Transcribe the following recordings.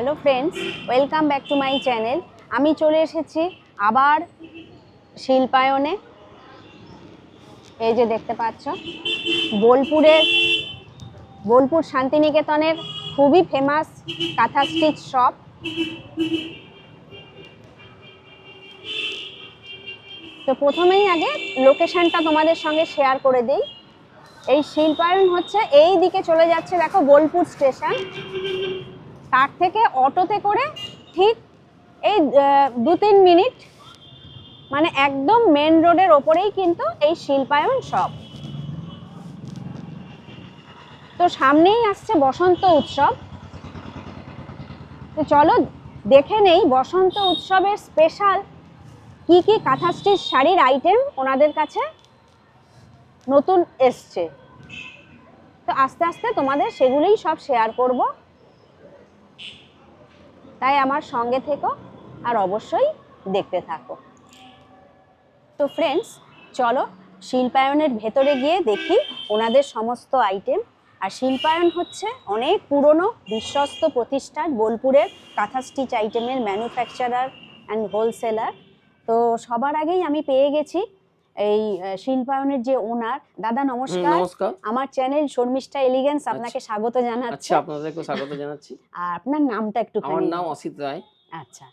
Hello friends, welcome back to my channel. আমি চলে এসেছি আবার শিল্পায়নে। এই যে দেখতে পাচ্ছ, বোলপুর শান্তিনিকেতনের খুবই ফেমাস কাঁথা স্টিচ শপ। তো প্রথমেই আগে লোকেশনটা তোমাদের সঙ্গে শেয়ার করে দিই। এই শিল্পায়ন হচ্ছে এই দিকে চলে যাচ্ছে, দেখো বোলপুর স্টেশন। তার থেকে অটোতে করে ঠিক এই 2-3 মিনিট, মানে একদম মেন রোডের ওপরেই কিন্তু এই শিল্পায়ন শপ। তো সামনেই আসছে বসন্ত উৎসব। তো চলো দেখে নেই বসন্ত উৎসবের স্পেশাল কি কি কাঁথা স্টিচ শাড়ির আইটেম ওনাদের কাছে নতুন এসছে। তো আস্তে আস্তে তোমাদের সেগুলোই সব শেয়ার করব, তাই আমার সঙ্গে থেকো আর অবশ্যই দেখতে থাকো। তো ফ্রেন্ডস, চলো শিল্পায়নের ভেতরে গিয়ে দেখি ওনাদের সমস্ত আইটেম। আর শিল্পায়ন হচ্ছে অনেক পুরনো বিশ্বস্ত প্রতিষ্ঠান, বোলপুরের কাঁথা স্টিচ আইটেমের ম্যানুফ্যাকচারার অ্যান্ড হোলসেলার। তো সবার আগেই আমি পেয়ে গেছি এই শিল্পায়নের যে ওনার। দাদা নমস্কার। নমস্কার। আমার চ্যানেল শর্মিষ্ঠা এলিগেন্স আপনাকে স্বাগত জানাচ্ছি। আচ্ছা, আপনাদেরকেও স্বাগত জানাচ্ছি। আর আপনার নামটা একটুখানি। আমার নাম অসিত রায়। আচ্ছা,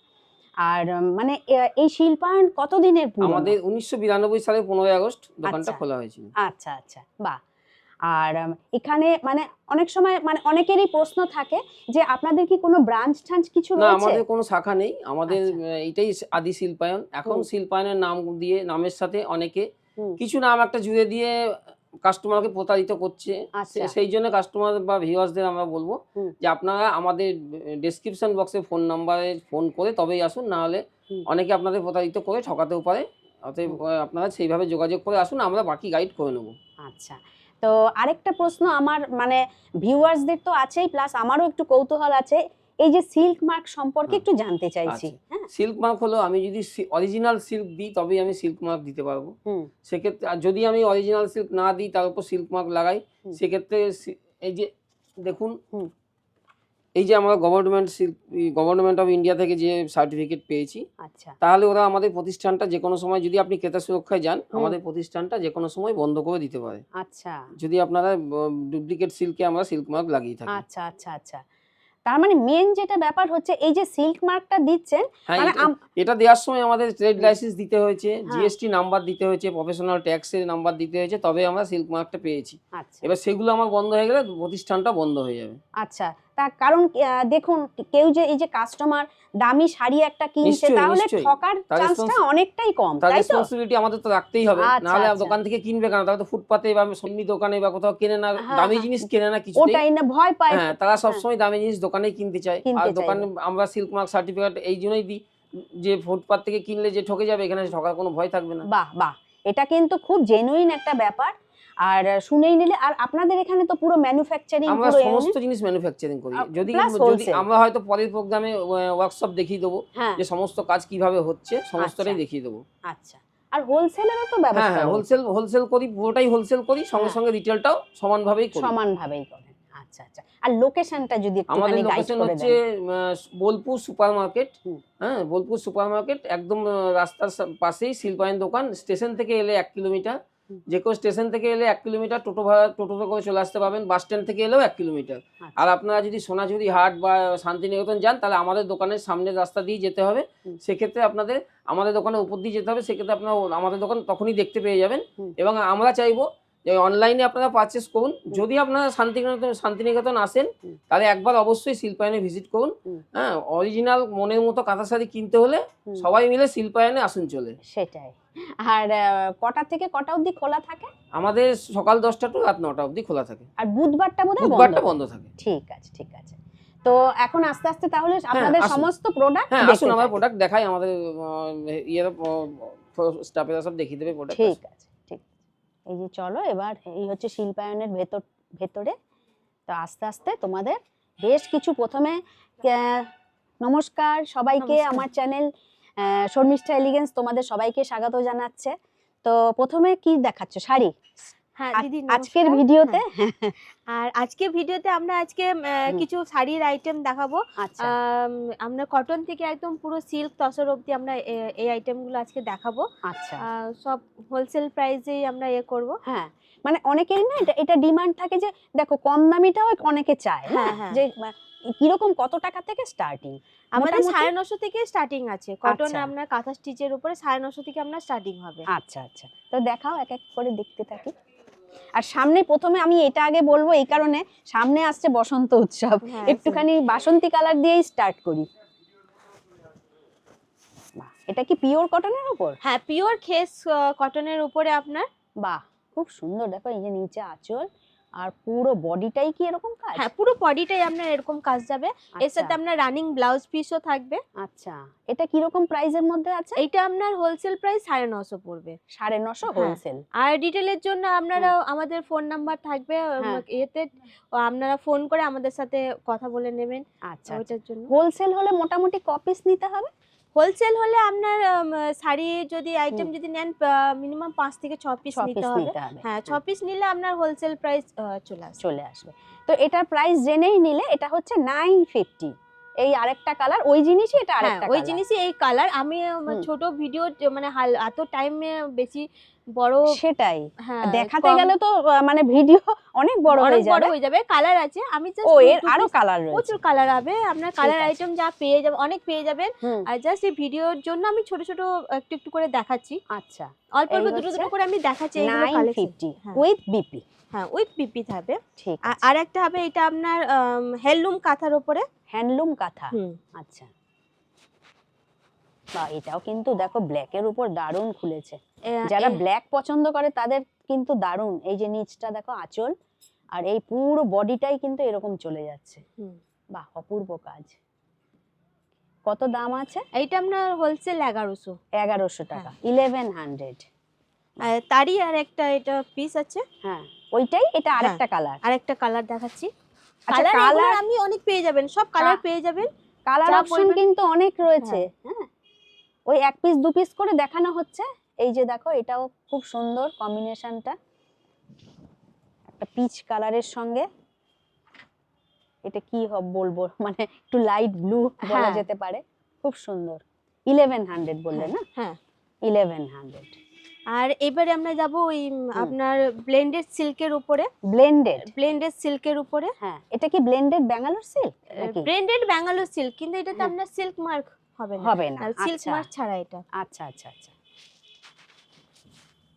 আর মানে এই শিল্পায়ন কতদিনের পুরনো? আমাদের 1992 সালে 15 আগস্ট দোকানটা খোলা হয়েছিল। আচ্ছা আচ্ছা, বাহ। আর এখানে মানে অনেক সময় মানে অনেকেরই প্রশ্ন থাকে যে আপনাদের কি কোনো ব্রাঞ্চ টাঞ্চ কিছু না, রয়েছে? আমাদের কোনো শাখা নেই। আমাদের এটাই আদি শিল্পায়ন। এখন শিল্পায়নের নাম দিয়ে, নামের সাথে অনেকে কিছু নাম একটা জুড়ে দিয়ে কাস্টমারকে প্রতারিত করছে। সেই জন্য কাস্টমার বা ভিউয়ার্সদের আমরা বলবো যে আপনারা আমাদের ডেসক্রিপশন বক্সে ফোন নাম্বারে ফোন করে তবেই আসুন, না হলে অনেকে আপনাদের প্রতারিত করে ঠকাতেও পারে। অতএব আপনারা সেইভাবে যোগাযোগ করে আসুন, আমরা বাকি গাইড করে নেব। আচ্ছা, তো আরেকটা প্রশ্ন আমার মানে ভিউয়ার্সদের তো আছেই, প্লাস আমারও একটু কৌতূহল আছে। এই যে সিল্ক মার্ক সম্পর্কে একটু জানতে চাইছি। হ্যাঁ, সিল্ক মার্ক হলো আমি যদি অরিজিনাল সিল্ক দিই তবেই আমি সিল্ক মার্ক দিতে পারবো। সেক্ষেত্রে আর যদি আমি অরিজিনাল সিল্ক না দিই, তার উপর সিল্ক মার্ক লাগাই, সেক্ষেত্রে এই যে দেখুন, এই যে আমরা গভর্নমেন্ট অফ ইন্ডিয়া থেকে যে সার্টিফিকেট পেয়েছি, তাহলে ওরা আমাদের প্রতিষ্ঠানটা যে কোনো সময়, যদি আপনি ক্রেতা সুরক্ষায় যান, আমাদের প্রতিষ্ঠানটা যে কোনো সময় বন্ধ করে দিতে পারে। আচ্ছা, যদি আপনারা ডুপ্লিকেট সিল্কে আমরা সিল্ক মার্ক লাগিয়ে থাকি। আচ্ছা আচ্ছা আচ্ছা, তার মানে মেন যেটা ব্যাপার হচ্ছে এই যে সিল্ক মার্কটা দিচ্ছেন, মানে এটা দেওয়ার সময় আমাদের ট্রেড লাইসেন্স দিতে হয়েছে, জিএসটি নাম্বার দিতে হয়েছে, প্রফেশনাল ট্যাক্সের নাম্বার দিতে হয়েছে, তবে আমরা সিল্ক মার্কটা পেয়েছি। এবার সেগুলো আমার বন্ধ হয়ে গেলে প্রতিষ্ঠানটা বন্ধ হয়ে যাবে। আচ্ছা, তার কারণ দেখুন, কেউ যে এই যে কাস্টমার দামি শাড়ি একটা কিনছে, তাহলে ঠকার চান্সটা অনেকটাই কম, তাই তো? রেসপন্সিবিলিটি আমাদের তো রাখতেই হবে, না হলে দোকান থেকে কিনবে কেন? তাহলে তো ফুটপাতে বা সন্নি দোকানে বা কোথাও কেনে না, দামি জিনিস কেনে না, কিছু ওটাই না ভয় পায়। হ্যাঁ, তারা সবসময় দামি জিনিস দোকানেই কিনতে চায়। আর দোকানে আমরা সিল্ক মার্ক সার্টিফিকেট এই জন্যই দিই যে ফুটপাত থেকে কিনলে যে ঠকে যাবে, এখানে ঠকার কোনো ভয় থাকবে না। বাহ বাহ, এটা কিন্তু খুব জেনুইন একটা ব্যাপার। আর শুনেই নিলে, আর আপনাদের এখানে তো পুরো ম্যানুফ্যাকচারিং, আমরা সমস্ত জিনিস ম্যানুফ্যাকচারিং করি। যদি আমরা হয়তো পরের প্রোগ্রামে ওয়ার্কশপ দেখিয়ে দেবো যে সমস্ত কাজ কিভাবে হচ্ছে, সমস্তটাই দেখিয়ে দেবো। আচ্ছা, আর হোলসেলেরও তো ব্যবস্থা? হ্যাঁ, হোলসেল করি, পুরোটাই হোলসেল করি, সঙ্গে সঙ্গে রিটেলটাও সমানভাবেই করি। করেন। আচ্ছা আচ্ছা, আর লোকেশনটা যদি একটুখানি গাইড করে দেন। আমাদের লোকেশন হচ্ছে বোলপুর সুপার মার্কেট। হ্যাঁ, বোলপুর সুপার মার্কেট একদম রাস্তার পাশেই শিল্পায়ন দোকান। স্টেশন থেকে এলে 1 কিলোমিটার, যে কোনো স্টেশন থেকে এলে 1 কিলোমিটার, টোটোতে করে চলে আসতে পারবেন। বাস স্ট্যান্ড থেকে এলেও 1 কিলোমিটার। আর আপনারা যদি সোনাঝুরি হাট বা শান্তিনিকেতন যান, তাহলে আমাদের দোকানের সামনের রাস্তা দিয়ে যেতে হবে। সেক্ষেত্রে আপনাদের আমাদের দোকানের উপর দিয়ে যেতে হবে। সেক্ষেত্রে আপনারা আমাদের দোকান তখনই দেখতে পেয়ে যাবেন। এবং আমরা চাইবো যে অনলাইনে আপনারা পারচেস করুন। যদি আপনারা শান্তিনিকেতন আসেন, তাহলে একবার অবশ্যই শিল্পায়নে ভিজিট করুন। হ্যাঁ, অরিজিনাল মনের মতো কাঁথা শাড়ি কিনতে হলে সবাই মিলে শিল্পায়নে আসুন চলে। সেটাই। আর কটা থেকে কটা অবধি খোলা থাকে? আমাদের সকাল 10টা টু রাত 9টা অবধি খোলা থাকে। আর বুধবারটা বন্ধ থাকে। ঠিক আছে ঠিক আছে। তো এখন আস্তে আস্তে তাহলে আপনাদের সমস্ত প্রোডাক্ট আসুন, আমরা প্রোডাক্ট দেখাই। আমাদের স্টাফেরা সব দেখিয়ে দেবে প্রোডাক্ট। ঠিক আছে ঠিক। এই যে চলো, এবার এই হচ্ছে শিল্পায়নের ভেতরে। তো আস্তে আস্তে তোমাদের বেশ কিছু, প্রথমে নমস্কার সবাইকে, আমার চ্যানেল শর্মিষ্ঠা এলিগেন্স তোমাদের সবাইকে স্বাগত জানাচ্ছে। তো প্রথমে কি দেখাচ্ছ? শাড়ি? হ্যাঁ দিদি আজকের নমস্কার। ভিডিওতে আর আজকের ভিডিওতে আমরা আজকে কিছু শাড়ির আইটেম দেখাবো। আচ্ছা আমরা কটন থেকে একদম পুরো সিল্ক তসর অবধি আমরা এই আইটেমগুলো আজকে দেখাবো। আচ্ছা সব হোলসেল প্রাইসেই আমরা করব। হ্যাঁ মানে অনেকেরই না এটা ডিমান্ড থাকে যে দেখো কম দামিটাও অনেকে চায় না হ্যাঁ, হ্যাঁ। যে কিরকম কত টাকা থেকে স্টার্টিং আমাদের মোটামুটি? 950 থেকে স্টার্টিং আছে। কটন আচ্ছা। আপনার কাঁথা স্টিচের উপরে 950 থেকে আপনার স্টার্টিং হবে। আচ্ছা আচ্ছা তো দেখাও এক এক করে দেখতে থাকি। আর সামনে প্রথমে আমি এটা আগে বলবো এই কারণে সামনে আসছে বসন্ত উৎসব, হ্যাঁ, একটুখানি বাসন্তী কালার দিয়েই স্টার্ট করি। বাহ, এটা কি পিওর কটনের উপর? হ্যাঁ পিওর খেস কটনের উপরে আপনার। বাহ খুব সুন্দর, দেখো এই যে নিচে আঁচল আর পুরো বডিটাই কি এরকম কাজ? হ্যাঁ পুরো বডিটাই আপনার এরকম কাজ যাবে। এর সাথে আচ্ছা, আপনার রানিং ব্লাউজ পিসও থাকবে। আচ্ছা এটা কি রকম প্রাইসের মধ্যে আছে? এইটা আপনার হোলসেল প্রাইস 950 পড়বে। 950 হ্যাঁ। হোলসেল। আর ডিটেলের জন্য আপনারা আমাদের ফোন নাম্বার থাকবে হ্যাঁ। এতে আপনারা ফোন করে আমাদের সাথে কথা বলে নেবেন আচ্ছা ওইটার জন্য। হোলসেল হলে মোটামুটি ক পিস নিতে হবে? হোলসেল হলে আপনার শাড়ি যদি আইটেম যদি নেন মিনিমাম 5 থেকে 6 পিস 6 নিতে পিস হবে। নিতে হবে। হ্যাঁ 6 পিস নিলে আপনার হোলসেল প্রাইস চলে আসবে। তো এটার প্রাইস জেনেই নিলে এটা হচ্ছে 950। এই আরেকটা কালার ওই জিনিসই, এটা হ্যাঁ আরেকটা ওই কালার। জিনিসই এই কালার। আমি ছোট ভিডিও মানে এত টাইমে বেশি বড় সেটাই হ্যাঁ দেখাতে গেলে তো মানে ভিডিও অনেক বড় অনেক হয়ে বড় যাবে। হয়ে যাবে। কালার আছে আমি জাস্ট ও এর আরো কালার রয়েছে? প্রচুর কালার হবে আপনার। কালার আছে। আইটেম যা পেয়ে যাবেন অনেক পেয়ে যাবেন। হুম, আর জাস্ট এই ভিডিওর জন্য আমি ছোট ছোট একটু একটু করে দেখাচ্ছি। আচ্ছা অল্প অল্প এই দুটো হচ্ছে দুটো করে আমি দেখাচ্ছি এইগুলো কালেকশন। 950 হ্যাঁ। With BP. হ্যাঁ উইথ পিপি থাকবে। ঠিক আছে। আর একটা হবে এটা আপনার হ্যান্ডলুম কাঁথার উপরে। হ্যান্ডলুম কাঁথা। হুম। আচ্ছা বা এটাও কিন্তু দেখো ব্ল্যাকের উপর দারুণ খুলেছে। যারা ব্ল্যাক পছন্দ করে তাদের কিন্তু দারুণ। এই যে নিচটা দেখো আঁচল আর এই পুরো বডিটাই কিন্তু এরকম চলে যাচ্ছে। বাহ অপূর্ব কাজ। কত দাম আছে? এইটা আপনার হোলসেল 1100। 1100 টাকা। 1100। তারই আর একটা এটা পিস আছে। হ্যাঁ ওইটাই, এটা আরেকটা কালার। আরেকটা কালার দেখাচ্ছি। আচ্ছা কালার কালার আমি অনেক পেয়ে যাবেন, সব কালার পেয়ে যাবেন। কালার যা অপশন বলবেন। কিন্তু অনেক রয়েছে। হ্যাঁ ওই এক পিস দু পিস করে দেখানো হচ্ছে। এই যে দেখো এটাও খুব সুন্দর কম্বিনেশনটা, একটা পিচ কালারের সঙ্গে। এটা কি বলবো মানে একটু লাইট ব্লু বলা হ্যাঁ। যেতে পারে। খুব সুন্দর। 1100 বললে না? হ্যাঁ 1100। আর এবারে আমরা যাব ওই আপনার ব্লেন্ডেড সিল্কের উপরে। ব্লেন্ডেড সিল্কের উপরে। হ্যাঁ এটা কি ব্লেন্ডেড ব্যাঙ্গালোর সিল্ক নাকি? ব্লেন্ডেড ব্যাঙ্গালোর সিল্ক, কিন্তু এটাতে হ্যাঁ। আপনার সিল্ক মার্ক হবে না। হবে না। সিল্ক আচ্ছা মার্ক ছাড়া এটা। আচ্ছা আচ্ছা আচ্ছা।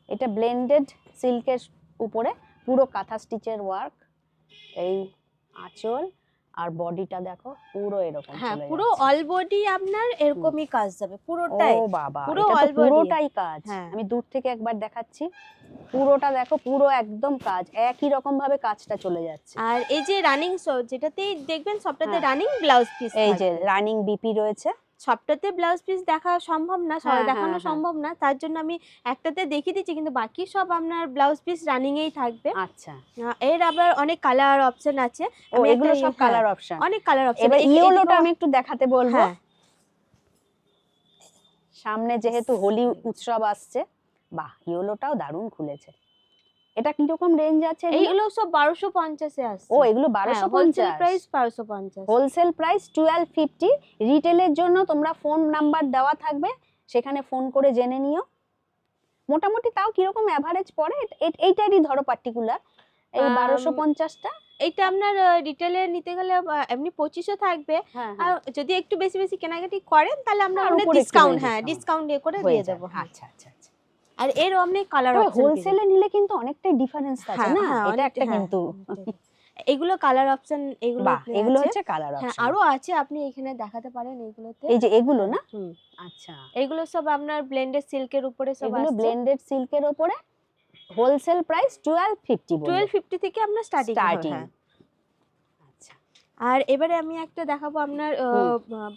এটা ব্লেন্ডেড সিল্কের উপরে পুরো কাঁথা স্টিচের ওয়ার্ক। এই আঁচল আর বডিটা দেখো পুরো এরকম হ্যাঁ চলে পুরো যাচ্ছে। অল বডি আপনার এরকমই কাজ যাবে পুরোটাই। ও বাবা পুরো এটা তো all body। পুরোটাই কাজ। হ্যাঁ। আমি দূর থেকে একবার দেখাচ্ছি, পুরোটা দেখো পুরো একদম কাজ, একই রকম ভাবে কাজটা চলে যাচ্ছে। আর এই যে রানিং যেটাতেই দেখবেন সবটাতে হ্যাঁ। Running blouse piece. এই যে রানিং বিপি রয়েছে। সবটাতে ব্লাউজ পিস দেখা সম্ভব না, হ্যাঁ, দেখানো হ্যাঁ, সম্ভব না, তার জন্য আমি একটাতে দেখিয়ে দিচ্ছি, কিন্তু বাকি সব আপনার ব্লাউজ পিস রানিং এই থাকবে। আচ্ছা এর আবার অনেক কালার অপশন আছে। ও আমি এগুলো একটা সব কালার অপশন। অনেক কালার অপশন। এবার ইয়েলোটা আমি একটু দেখাতে বলবো। হ্যাঁ সামনে যেহেতু হোলি উৎসব আসছে, বাহ ইয়েলোটাও দারুণ খুলেছে। এটা কি রকম রেঞ্জ আছে? এইগুলো সব 1250 এ আসছে। ও এগুলো হোলসেল 1250 প্রাইস 1250। Wholesale price 1250। রিটেলের জন্য তোমরা ফোন নাম্বার দেওয়া থাকবে, সেখানে ফোন করে জেনে নিও। মোটামুটি তাও কিরকম অ্যাভারেজ পড়ে এইটারই ধরো পার্টিকুলার এই 1250টা? এইটা আপনার রিটেলে নিতে গেলে এমনি 2500 থাকবে। হ্যাঁ আর যদি একটু বেশি বেশি কেনাকাটি করেন তাহলে আমরা আর অনেক উপরে একটু ডিসকাউন্ট discount ডিসকাউন্ট করে হয়ে দিয়ে যাবে। দেবো। হ্যাঁ আচ্ছা আচ্ছা আচ্ছা। আর এর অনেক কালার তবে অপশন হোলসেলে নিলে কিন্তু অনেকটাই ডিফারেন্স আছে না? এটা একটা কিন্তু এগুলো কালার অপশন এগুলো বাহ এগুলো হচ্ছে কালার হ্যাঁ অপশন। আরো আছে, আপনি এখানে দেখাতে পারেন এইগুলোতে। এই যে এগুলো না? আচ্ছা এগুলো সব আপনার ব্লেন্ডেড সিল্কের উপরে সব এগুলো আসছে। ব্লেন্ডেড সিল্কের উপরে হোলসেল প্রাইস 1250 বলবো। 1250 থেকে আপনার স্টার্টিং। হ্যাঁ আচ্ছা আর এবারে আমি একটা দেখাবো আপনার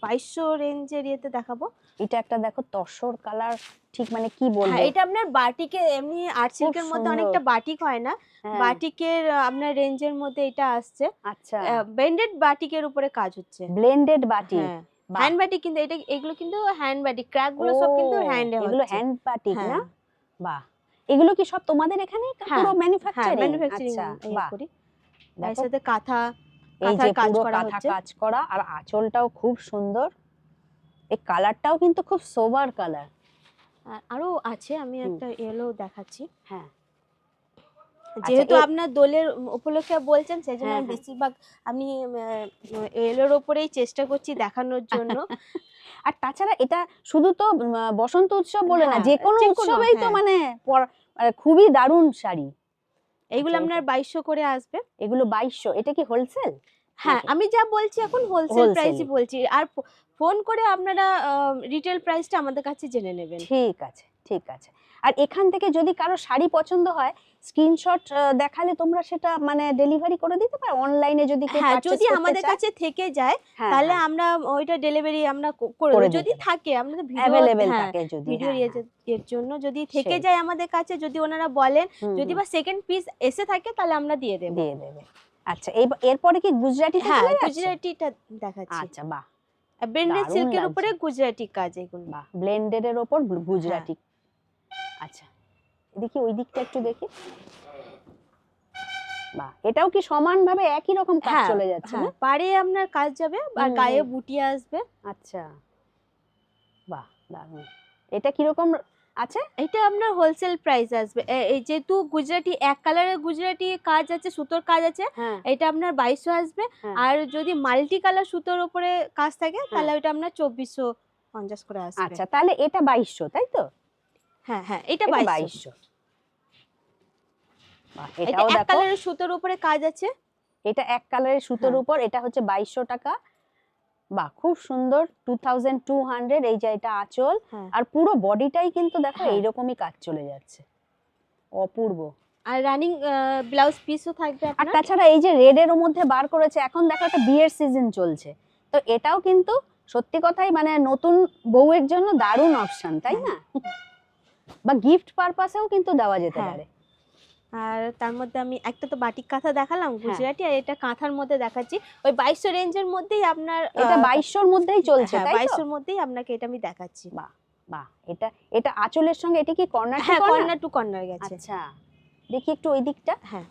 2200 রেঞ্জের ইয়েতে দেখাবো। এটা একটা দেখো তসর কালার, ঠিক মানে কি বলবো। হ্যাঁ এটা আপনার বাটিকে এমনি আর্ট সিল্কের মধ্যে সুন্দর। অনেকটা বাটিক হয় না, হ্যাঁ। বাটিকের আপনার রেঞ্জের মধ্যে এটা আসছে। আচ্ছা ব্লেন্ডেড বাটিকের উপরে কাজ হচ্ছে। ব্লেন্ডেড বাটি। হ্যাঁ হ্যান্ড বাটিক, কিন্তু এগুলো কিন্তু হ্যান্ড বাটিক, ক্র্যাক গুলো সব কিন্তু হ্যান্ডে হচ্ছে। এগুলো হ্যান্ড বাটিক হ্যাঁ। না? বাহ এগুলো কি সব তোমাদের এখানে হ্যাঁ, পুরো হ্যাঁ ম্যানুফ্যাকচারিং? ম্যানুফ্যাকচারিং আচ্ছা, বাহ, করি। এর দেখো সাথে কাঁথা এই যে কাঁথার কাজ পুরো করা কাঁথা হচ্ছে। কাজ করা, আর আঁচলটাও খুব সুন্দর। এই কালারটাও কিন্তু খুব সোবার কালার। আর আরো আছে, আমি একটা ইয়েলো দেখাচ্ছি। হ্যাঁ, যেহেতু আচ্ছা, আপনার দোলের উপলক্ষে বলছেন, সেই জন্য হ্যাঁ, আমি হ্যাঁ। বেশিরভাগ আমি ইয়েলোর ওপরেই চেষ্টা করছি দেখানোর জন্য। আর তাছাড়া এটা শুধু তো বসন্ত উৎসব বলে না, হ্যাঁ, যে কোনো যে কোনো, উৎসবেই তো হ্যাঁ। মানে মানে খুবই দারুণ শাড়ি। এইগুলো আচ্ছা, আপনার 2200 করে আসবে। এগুলো 2200। এটা কি হোলসেল? হ্যাঁ, আমি যা বলছি এখন হোলসেল প্রাইসই হোলসেল। বলছি। আর ফোন করে আপনারা রিটেল প্রাইসটা আমাদের কাছে জেনে নেবেন। ঠিক আছে, ঠিক আছে। আর এখান থেকে যদি কারো শাড়ি পছন্দ হয়, স্ক্রিনশট দেখালে তোমরা সেটা মানে ডেলিভারি করে দিতে পারো অনলাইনে, যদি কেউ হ্যাঁ, পারচেজ যদি করতে আমাদের চায়? কাছে থেকে যায় হ্যাঁ, তাহলে হ্যাঁ, আমরা ওইটা ডেলিভারি আমরা করে করে দেব। দিতে যদি পারো। থাকে আমাদের ভিডিও, অ্যাভেলেবেল হ্যাঁ, থাকে যদি, ভিডিও হ্যাঁ, হ্যাঁ, এর জন্য যদি থেকে সেই। যায় আমাদের কাছে, যদি ওনারা বলেন, হুম, যদি হুম, বা সেকেন্ড পিস এসে থাকে তাহলে আমরা দিয়ে দেব। দিয়ে দেবে। আচ্ছা, এরপরে কি গুজরাটিতে হ্যাঁ, চলে যাচ্ছে? গুজরাটিটা দেখাচ্ছি। আচ্ছা, বাহ, ব্রেন্ডেড দারুণ সিল্কের লাগছে। উপরে গুজরাটি কাজ এগুলো। বাহ, ব্লেন্ডেড এর ওপর গুজরাটি। আচ্ছা, দেখি ওই দিকটা একটু দেখি। বাহ, এটাও কি সমানভাবে একই রকম কাজ হ্যাঁ, চলে যাচ্ছে না? হ্যাঁ, পাড়ে আপনার কাজ যাবে আর হুম, গায়ে হুম। বুটি আসবে। আচ্ছা, বাহ, দারুণ। এটা কিরকম আছে? এটা আপনার হোলসেল প্রাইস আসবে। এই যেহেতু গুজরাটি এক কালারের গুজরাটি কাজ আছে, সুতোর কাজ আছে, হ্যাঁ, এটা আপনার 2200 আসবে। হ্যাঁ, আর যদি মাল্টি কালার সুতোর উপরে কাজ থাকে হ্যাঁ। তাহলে ওটা আপনার 2450 করে আসবে। আচ্ছা, তাহলে এটা 2200, তাই তো? হ্যাঁ, হ্যাঁ, এটা এটা 2200। 2200। বাহ, এটা এটাও এক দেখো, কালারের সুতোর উপরে কাজ আছে। এটা এক কালারের সুতোর হ্যাঁ। উপর, এটা হচ্ছে 2200 টাকা। বাহ, খুব সুন্দর, 2200। এই যে এটা আঁচল, হ্যাঁ, আর পুরো বডিটাই কিন্তু দেখো হ্যাঁ। এইরকমই কাজ চলে যাচ্ছে, অপূর্ব। আর রানিং ব্লাউজ পিসও থাকবে আর আপনার। তাছাড়া এই যে রেড এর মধ্যে বার করেছে, এখন দেখো একটা বিয়ের সিজন চলছে, তো এটাও কিন্তু সত্যি কথাই মানে নতুন বউয়ের জন্য দারুণ অপশন, তাই না? বা গিফট পারপাসেও কিন্তু দেওয়া যেতে হ্যাঁ। পারে। আর তার মধ্যে আমি একটা তো বাটিক কাঁথা দেখালাম হ্যাঁ। গুজরাটি, আর এটা কাঁথার মধ্যে দেখাচ্ছি। ওই 2200 রেঞ্জের মধ্যেই আপনার এটা 2200-র মধ্যেই চলছে, হ্যাঁ, তাই তো? 2200-র মধ্যেই আপনাকে এটা আমি দেখাচ্ছি। বাহ, বাহ, এটা এটা আঁচলের সঙ্গে এটা কি কর্নার টু হ্যাঁ, কর্নার? কর্নার টু কর্নার গেছে। আচ্ছা, দেখি একটু ওই দিকটা। হ্যাঁ,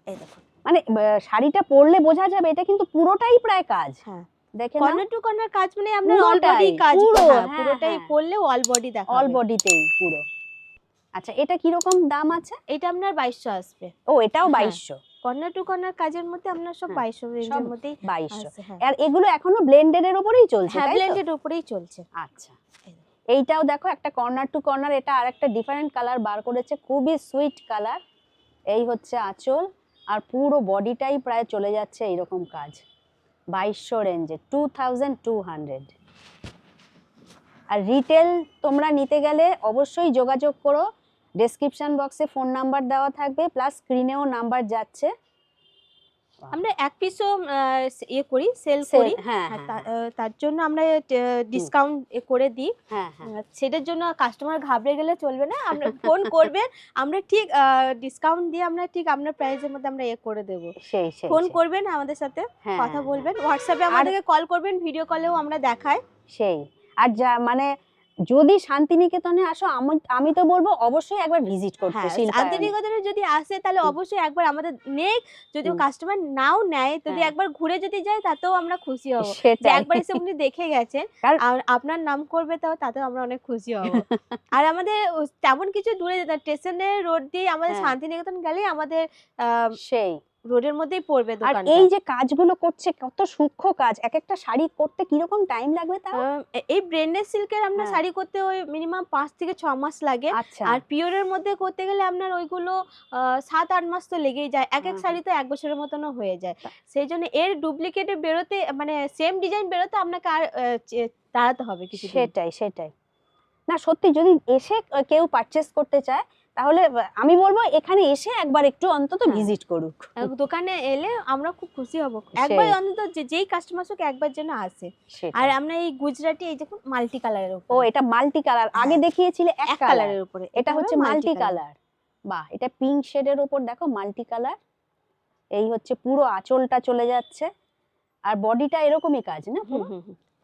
এই দেখুন। মানে শাড়িটা পরলে বোঝা যাবে এটা কিন্তু পুরোটাই প্রায় কাজ। হ্যাঁ, দেখে নাও, কর্নার টু কর্নার কাজ মানে আপনার অল পুরোটাই, বডি কাজ। পুরো, হ্যাঁ, হ্যাঁ, পুরোটাই হ্যাঁ। পরলে অল বডি অল দেখাবে। বডিতেই পুরো। আচ্ছা, এটা কি রকম দাম আছে? এটা আপনার 2200 আসবে। ও, এটাও হ্যাঁ। 2200। কর্নার টু কর্নার কাজের মধ্যে আপনার সব হ্যাঁ, 2200 সব রেঞ্জের মধ্যেই 2200। আসছে। হ্যাঁ, আর এগুলো এখনো ব্লেন্ডেড এর উপরেই চলছে, হ্যাঁ, তাই তো? ব্লেন্ডেড উপরেই চলছে। আচ্ছা, এইটাও দেখো একটা কর্নার টু কর্নার, এটা আরেকটা ডিফারেন্ট কালার বার করেছে, খুবই সুইট কালার। এই হচ্ছে আঁচল, আর পুরো বডিটাই প্রায় চলে যাচ্ছে এইরকম কাজ। 2200 রেঞ্জে, 2200। আর রিটেল তোমরা নিতে গেলে অবশ্যই যোগাযোগ করো, ডেসক্রিপশন বক্সে ফোন নাম্বার দেওয়া থাকবে, প্লাস স্ক্রিনেও নাম্বার যাচ্ছে। আমরা এক পিসও ইয়ে করি, সেল করি। হ্যাঁ, হ্যাঁ, হ্যাঁ, তার জন্য আমরা ডিসকাউন্ট করে দিই। হ্যাঁ, হ্যাঁ, সেটার জন্য কাস্টমার ঘাবড়ে গেলে চলবে না। আমরা ফোন করবেন, আমরা ঠিক ডিসকাউন্ট দিয়ে আমরা ঠিক আপনার প্রাইসের মধ্যে আমরা ইয়ে করে দেব। সেই সেই ফোন সেই। করবেন আমাদের সাথে, হ্যাঁ, কথা হ্যাঁ, বলবেন, হোয়াটসঅ্যাপে আর- আমাদেরকে কল করবেন, ভিডিও কলেও আমরা দেখাই। সেই। আর যা মানে যদি শান্তিনিকেতনে আসো, আমি তো বলবো অবশ্যই একবার ভিজিট করতে হ্যাঁ, শিল্পায়নে। শান্তিনিকেতনে যদি আসে তাহলে অবশ্যই একবার আমাদের নেই, যদি কাস্টমার নাও নেয়, যদি হ্যাঁ। একবার ঘুরে যদি যায় তাতেও আমরা খুশি হব। যে সেটাই। একবার এসে উনি দেখে গেছেন আর আপনার নাম করবে, তাতেও আমরা অনেক খুশি হব। আর আমাদের তেমন কিছু দূরে যেতে, স্টেশনের রোড দিয়ে আমাদের হ্যাঁ। শান্তিনিকেতন গেলেই আমাদের সেই। রোডের মধ্যেই পড়বে আর দোকানটা। এই যে কাজগুলো করছে, কত সূক্ষ্ম কাজ, এক একটা শাড়ি করতে কিরকম টাইম লাগবে তাও? এই ব্রেন্ডেড সিল্কের আপনার হ্যাঁ। শাড়ি করতে ওই মিনিমাম 5 থেকে 6 মাস লাগে। আচ্ছা, আর পিওরের মধ্যে করতে গেলে আপনার ওইগুলো 7-8 মাস তো লেগেই যায়। এক হুম, শাড়ি তো 1 বছরের মতনও হয়ে যায়। সেই জন্য এর ডুপ্লিকেটে বেরোতে, মানে সেম ডিজাইন বেরোতে আপনাকে আর দাঁড়াতে হবে কিছুদিন। সেটাই সেটাই। না সত্যি, যদি এসে কেউ পারচেস করতে চায় তাহলে আমি বলবো এখানে এসে একবার একটু অন্তত হ্যাঁ। ভিজিট করুক। দোকানে এলে আমরা খুব খুশি হব। একবার অন্তত যেই কাস্টমার হোক একবার যেন আসে। আর আমরা এই গুজরাটি, এই দেখুন মাল্টি কালারের উপর। ও, এটা মাল্টি কালার, আগে দেখিয়েছিলে এক এক কালারের কালারের উপরে, এটা হচ্ছে মাল্টি কালার। বাহ, এটা পিঙ্ক শেডের উপর দেখো মাল্টি কালার। এই হচ্ছে পুরো আঁচলটা চলে যাচ্ছে, আর বডিটা এরকমই কাজ না পুরো?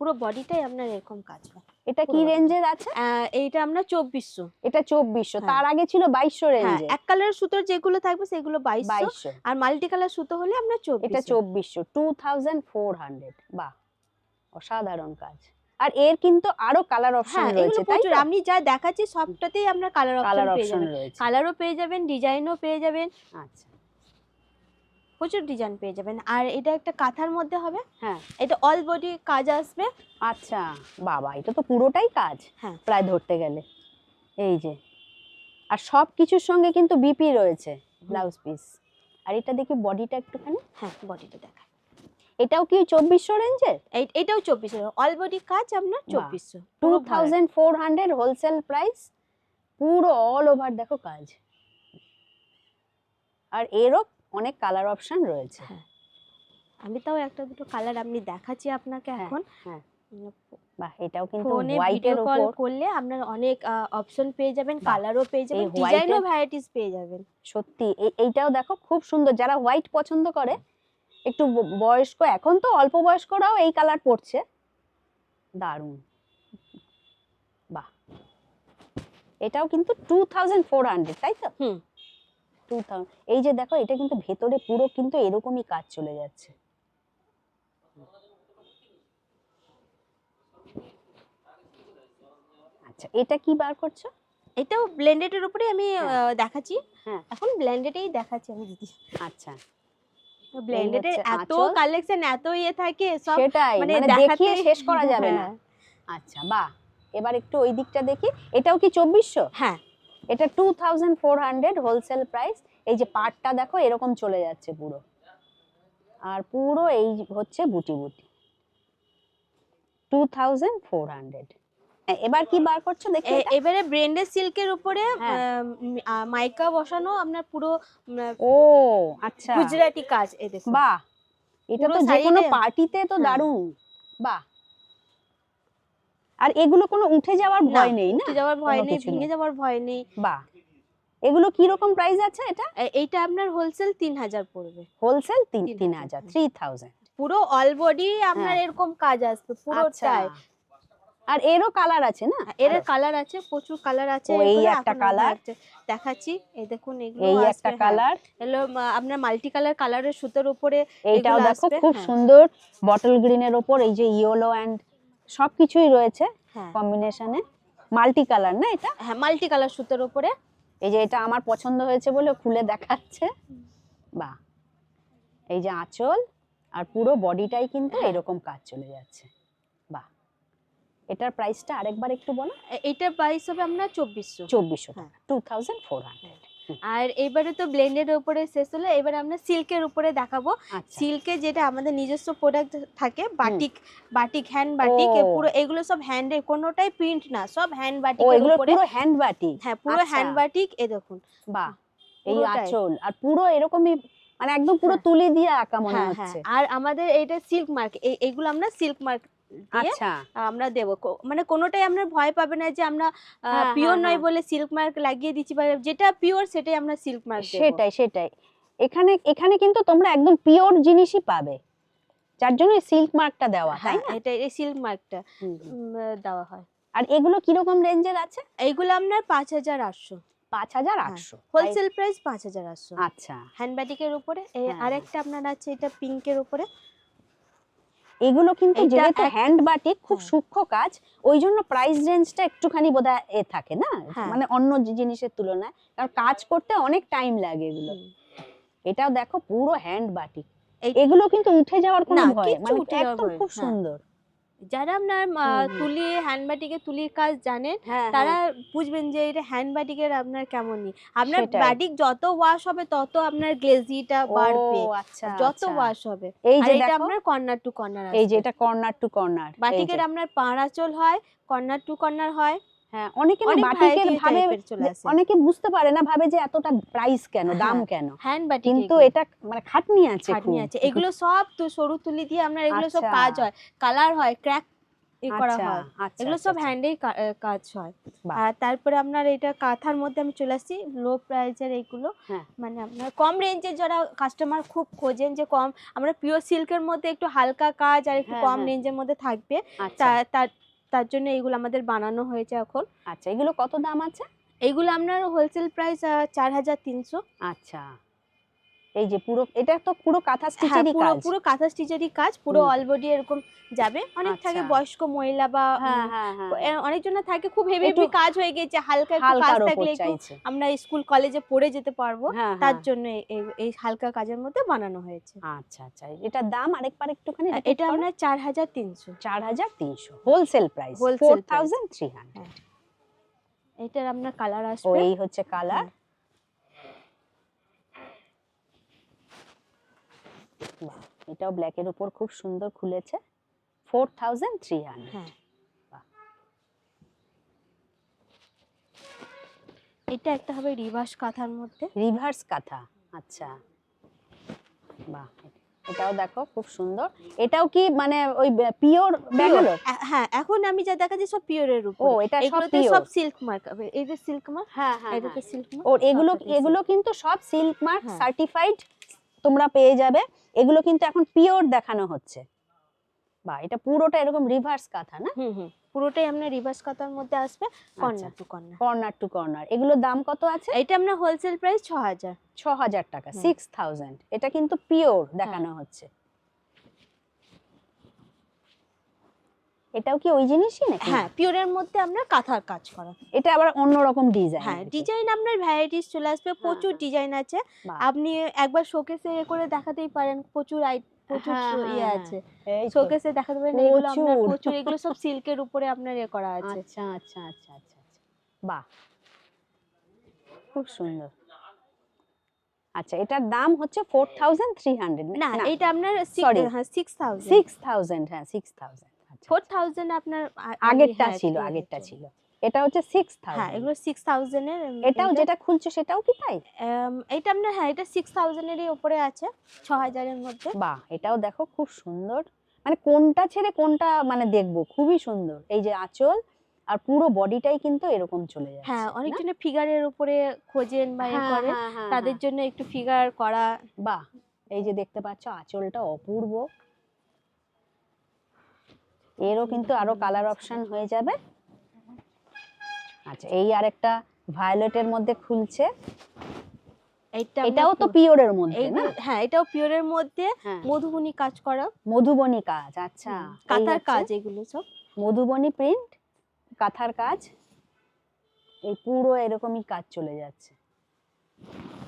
পুরো বডিটাই আপনার এরকম কাজ হয়। এটা কি পুরো রেঞ্জের আছে? এইটা আমরা 2400। এটা 2400, হ্যাঁ। তার আগে ছিল 2200 হ্যাঁ, রেঞ্জে। এক কালারের সুতোর যেগুলো থাকবে সেগুলো 2200, 2200, আর মাল্টি কালার সুতো হলে আমরা এটা 2400। 2400, 2400। বাহ, অসাধারণ কাজ। আর এর কিন্তু আরো কালার অপশন হ্যাঁ, এগুলো রয়েছে, তাই প্রচুর। তো? আমি যা দেখাচ্ছি সবটাতেই আমরা কালার কালার অপশন পেয়ে অপশন যাবেন, রয়েছে। কালারও পেয়ে যাবেন, ডিজাইনও পেয়ে যাবেন, আচ্ছা, প্রচুর ডিজাইন পেয়ে যাবেন। আর এটা একটা কাঁথার মধ্যে হবে, হ্যাঁ, এটা অল বডি কাজ আসবে। আচ্ছা, বাবা, এটা তো পুরোটাই কাজ হ্যাঁ। প্রায় ধরতে গেলে। এই যে, আর সব কিছুর সঙ্গে কিন্তু বিপি রয়েছে, ব্লাউজ পিস। আর এটা দেখি বডিটা একটুখানি। হ্যাঁ, বডিটা দেখা। এটাও কি 2400 রেঞ্জের? এটাও 2400, অল বডি কাজ আপনার 2400। 2400 হোলসেল প্রাইস, পুরো অল ওভার দেখো কাজ। আর এরও অনেক কালার অপশন রয়েছে। হ্যাঁ, আমি তাও একটা দুটো কালার আপনি দেখাচ্ছি আপনাকে এখন। হ্যাঁ, বাহ, এটাও কিন্তু ফোনে হোয়াইটের ভিডিও কল উপর। করলে আপনার অনেক অপশন পেয়ে যাবেন, বাহ, কালারও পেয়ে যাবেন, white ডিজাইনও এর- ভ্যারাইটিস পেয়ে যাবেন। সত্যি এইটাও দেখো খুব সুন্দর। যারা হোয়াইট পছন্দ করে, একটু বয়স্ক, এখন তো অল্প বয়স্করাও এই কালার পরছে, দারুণ। বাহ, এটাও কিন্তু 2400, তাই তো? হুম। 2000। এই যে দেখো, এটা কিন্তু ভেতরে পুরো কিন্তু এরকমই কাজ চলে যাচ্ছে। আচ্ছা, এটা কি বার করছো? এটাও ব্লেন্ডেডের উপরে আমি দেখাচ্ছি। হ্যাঁ, এখন ব্লেন্ডেডেই দেখাচ্ছি আমি দিদি। আচ্ছা, ব্লেন্ডেডের হচ্ছে এত আঁচল। কালেকশন, এত ইয়ে থাকে সব, সেটাই, মানে মানে দেখাতে দেখিয়ে শেষ করা যাবে না। হ্যাঁ। আচ্ছা, বাহ, এবার একটু ওই দিকটা দেখি। এটাও কি 2400? হ্যাঁ, এটা 2400 হোলসেল প্রাইস। এই যে পাটটা দেখো এরকম চলে যাচ্ছে পুরো, আর পুরো এই হচ্ছে বুটি বুটি। 2400। এবার কি বার করছো দেখি এটা? এবারে ব্লেন্ডেড সিল্কের উপরে হ্যাঁ। মাইকা বসানো আপনার পুরো ও আচ্ছা, গুজরাটি কাজ। এই দেখুন, বাহ, এটা পুরো তো যে কোনো শাড়িতে- পার্টিতে তো হ্যাঁ। দারুণ। বাহ, আর এগুলো কোনো উঠে যাওয়ার ভয় নেই না? উঠে যাওয়ার ভয় কোনো নেই, কিছু ভেঙে যাওয়ার ভয় নেই। বাহ, এগুলো কি রকম প্রাইস আছে এটা? এইটা আপনার হোলসেল 3000 পড়বে। হোলসেল 3000, 3000, 3000। পুরো অল বডি আপনার হ্যাঁ। এরকম কাজ আসবে আচ্ছা, পুরোটাই। আর এরও কালার আছে না? এর কালার আছে, প্রচুর কালার আছে। ও, এই এগুলো একটা এখন কালার, দেখাচ্ছি। এই দেখুন, এগুলো এই আসবে, একটা হ্যাঁ। কালার, এগুলো আপনার মাল্টি কালারের সুতোর উপরে এইটাও এগুলো দেখো আসবে, খুব হ্যাঁ। সুন্দর বটল গ্রিনের ওপর এই যে ইয়েলো অ্যান্ড সবকিছুই রয়েছে হ্যাঁ, কম্বিনেশনে। মাল্টি কালার না এটা? হ্যাঁ, মাল্টি কালার সুতোর উপরে। এই যে এটা আমার পছন্দ হয়েছে বলে খুলে দেখাচ্ছে। বাহ, এই যে আঁচল আর পুরো বডিটাই কিন্তু হ্যাঁ। এরকম কাজ চলে যাচ্ছে। বাহ, এটার প্রাইসটা আরেকবার একটু বলো। এটার প্রাইস হবে আপনার 2400। 2400 হ্যাঁ। টাকা, 2400। আর এবারে তো ব্লেন্ডের উপরে শেষ হলো, এবারে আমরা সিল্কের উপরে দেখাবো। আচ্ছা, সিল্কে যেটা আমাদের নিজস্ব প্রোডাক্ট থাকে, বাটিক হ্যান্ড বাটিক, ও। পুরো এগুলো সব হ্যান্ডে, কোনোটাই প্রিন্ট না, সব হ্যান্ড ও, বাটিকের এগুলো উপরে। পুরো হ্যান্ড বাটিক? হ্যাঁ, পুরো আচ্ছা। Hand batik. এই দেখুন, বাহ, এই পুরোটাই। আঁচল আর পুরো এরকমই, মানে একদম পুরো হ্যাঁ। তুলি দিয়ে আঁকা মনে হ্যাঁ, হচ্ছে। হ্যাঁ। আর আমাদের এইটা সিল্ক মার্ক, এইগুলো আমরা সিল্ক মার্ক দিয়ে আচ্ছা, আমরা দেবো। মানে কোনোটাই আপনার ভয় পাবে না যে আমরা হ্যাঁ, পিওর হ্যাঁ, নয় হ্যাঁ। বলে সিল্ক মার্ক লাগিয়ে দিচ্ছি, বা যেটা পিওর সেটাই আমরা সিল্ক মার্ক দেবো। সেটাই সেটাই। এখানে এখানে কিন্তু তোমরা একদম পিওর জিনিসই পাবে, যার জন্য সিল্ক মার্কটা দেওয়া, তাই হ্যাঁ, না? এটা এই সিল্ক মার্কটা হুম, হুম। দেওয়া হয়। আর এগুলো কিরকম রেঞ্জের আছে? এইগুলো আপনার 5800। 5800। Wholesale price 5800। আচ্ছা, হ্যান্ডব্যাগের উপরে। হ্যাঁ, আরেকটা আপনার আছে, এটা পিঙ্কের উপরে। এগুলো কিন্তু এটা যেহেতু হ্যান্ড বাটিক, খুব হ্যাঁ। সূক্ষ্ম কাজ, ওই জন্য প্রাইস রেঞ্জটা একটুখানি বোধহয় এ থাকে না, হ্যাঁ। মানে অন্য জিনিসের তুলনায়, কারণ কাজ করতে অনেক টাইম লাগে এগুলো। এটাও দেখো পুরো হ্যান্ড বাটিক। এগুলো কিন্তু উঠে যাওয়ার কোনো না, ভয়, কিচ্ছু মানে উঠে যাওয়ার একদম ভয়, খুব হ্যাঁ। সুন্দর। যারা আপনার হুম। তুলি হ্যান্ড বাটিকে তুলির কাজ জানেন, হ্যাঁ, তারা হ্যাঁ, বুঝবেন যে এটা হ্যান্ড বাটিকের আপনার কেমন নি। আপনার সেটাই। বাটিক যত ওয়াশ হবে তত আপনার গ্লেজিটা বাড়বে, ও আচ্ছা, যত আচ্ছা। ওয়াশ হবে। এই আর যে এটা দেখো, আপনার কর্নার টু কর্নার এই যে আসবে। এটা কর্নার টু কর্নার। বাটিকের আপনার পাঁড়াচল হয়, কর্নার টু কর্নার হয়। হ্যাঁ, অনেকে না অনেক বাটিকের variety ভাবে, type-এর চলে আসে। অনেকে বুঝতে পারে না, ভাবে যে এতটা প্রাইস কেন, দাম হ্যাঁ, কেন, হ্যান্ড বাটিক কিন্তু এটা মানে খাটনি আছে খাটনি খুব। আছে। এগুলো সব তো সরু তুলি দিয়ে আপনার এগুলো সব আচ্ছা। কাজ হয়, কালার হয়, ক্র্যাক করা আচ্ছা হয়। আচ্ছা এগুলো আচ্ছা, সব আচ্ছা। হ্যান্ডেই কাজ হয়। বাহ। আর তারপরে আপনার এটা কাঁথার মধ্যে আমি চলে আসছি লো প্রাইজের এইগুলো, হ্যাঁ মানে আপনার কম রেঞ্জের যারা কাস্টমার খুব খোঁজেন যে কম, আমরা পিওর সিল্কের মধ্যে একটু হালকা কাজ আর একটু হ্যাঁ, কম হ্যাঁ। রেঞ্জের মধ্যে থাকবে, আচ্ছা তার তার জন্য এইগুলো আমাদের বানানো হয়েছে এখন। আচ্ছা, এগুলো কত দাম আছে? এইগুলো আপনার হোলসেল প্রাইস 4300। আচ্ছা, এই যে পুরো এটা তো পুরো কাঁথা হ্যাঁ, স্টিচেরই পুরো কাজ। পুরো কাঁথা স্টিচেরই কাজ, পুরো হুম। অল বডি এরকম যাবে। অনেক থাকে আচ্ছা। বয়স্ক মহিলা বা হ্যাঁ হ্যাঁ হ্যাঁ, অনেকজনের থাকে খুব হেভি একটু হেভি কাজ হয়ে গেছে, হালকা একটু কাজ হালকার ওপর থাকলে একটু চাইছে। আমরা স্কুল কলেজে পড়ে যেতে পারবো, হ্যাঁ তার হ্যাঁ। জন্য এই হালকা কাজের মধ্যে বানানো হয়েছে। আচ্ছা আচ্ছা, এটার দাম আরেকবার একটুখানি রিপিট এটা করো। আপনার 4300 4300 হোলসেল প্রাইস, হোলসেল 4300। হ্যাঁ, এটার আপনার কালার ও আসবে। এই হচ্ছে কালার। বাহ, এটাও ব্ল্যাকের উপর খুব সুন্দর খুলেছে, 4300। হ্যাঁ, বাহ। এটা একটা হবে রিভার্স কাঁথার মধ্যে। রিভার্স কাঁথা, আচ্ছা বাহ, এটাও দেখো খুব সুন্দর। এটাও কি মানে ওই পিওর ব্যাঙ্গালোর? হ্যাঁ, এখন আমি যা দেখাচ্ছি সব পিওরের ও উপরে। এটা সব এগুলোতে পিওর? সব সিল্ক মার্ক, এই যে সিল্ক মার্ক, হ্যাঁ হ্যাঁ, এটাতে সিল্ক মার্ক। ও এগুলো কিন্তু সব সিল্ক মার্ক হ্যাঁ। সার্টিফাইড তোমরা পেয়ে যাবে। এগুলো কিন্তু এখন পিওর দেখানো হচ্ছে। বা এটা পুরোটা এরকম রিভার্স কাঁথা না? পুরোটাই আপনার রিভার্স কাঁথার মধ্যে আসবে, আচ্ছা। Corner to corner. Corner to corner. এগুলোর দাম কত আছে? এটা আপনার হোলসেল প্রাইস 6000। 6000 টাকা, 6000। এটা কিন্তু পিওর দেখানো হচ্ছে। এটাও কি ওই জিনিসই নাকি? হ্যাঁ, পিওরের মধ্যে আপনার কাঁথার কাজ করা। এটা আবার অন্যরকম ডিজাইন। হ্যাঁ, ডিজাইন আপনার ভ্যারাইটিস চলে আসবে, প্রচুর ডিজাইন আছে। বাহ। আপনি একবার শোকেসে করে দেখাতেই পারেন, প্রচুর প্রচুর ইয়ে আছে, এই তো। শোকেসে দেখাতে পারেন। এগুলো আপনার প্রচুর। প্রচুর, এগুলো সব সিল্কের উপরে আপনার এ করা আছে। আচ্ছা আচ্ছা আচ্ছা আচ্ছা আচ্ছা, বাহ খুব সুন্দর। আচ্ছা, এটার দাম হচ্ছে 4300 না, এটা আপনার সরি 6000। 6000, হ্যাঁ 6000। আচ্ছা 4000 আপনার আগেরটা হ্যাঁ, ছিল, আগেরটা ছিল। এটা হচ্ছে 6000। হ্যাঁ, এগুলো 6000 এর। এটাও যেটা খুলছো সেটাও কি তাই? এটা আপনার, হ্যাঁ, এটা 6000 এরই উপরে আছে, 6000 এর মধ্যে। বাহ, এটাও দেখো খুব সুন্দর। মানে কোনটা ছেড়ে কোনটা মানে দেখবো, খুবই সুন্দর। এই যে আঁচল আর পুরো বডিটাই কিন্তু এরকম চলে যাচ্ছে। হ্যাঁ, না? অনেকজনের ফিগারের উপরে খোঁজেন বা এ হ্যাঁ, করেন, হ্যাঁ, হ্যাঁ, তাদের হ্যাঁ। জন্য একটু ফিগার করা। বাহ, এই যে দেখতে পাচ্ছ আঁচলটা অপূর্ব। এরও কিন্তু আরো কালার অপশন হয়ে যাবে। আচ্ছা, এই আরেকটা ভায়োলেটের মধ্যে খুলছে। এটাও তো পিওরের মধ্যে না? হ্যাঁ, এটাও পিওরের মধ্যে, হ্যাঁ। মধুবনী কাজ করা, মধুবনী কাজ, আচ্ছা। কাঁথার কাজ, এগুলো সব মধুবনী প্রিন্ট, কাঁথার কাজ, এই পুরো এরকমই কাজ চলে যাচ্ছে।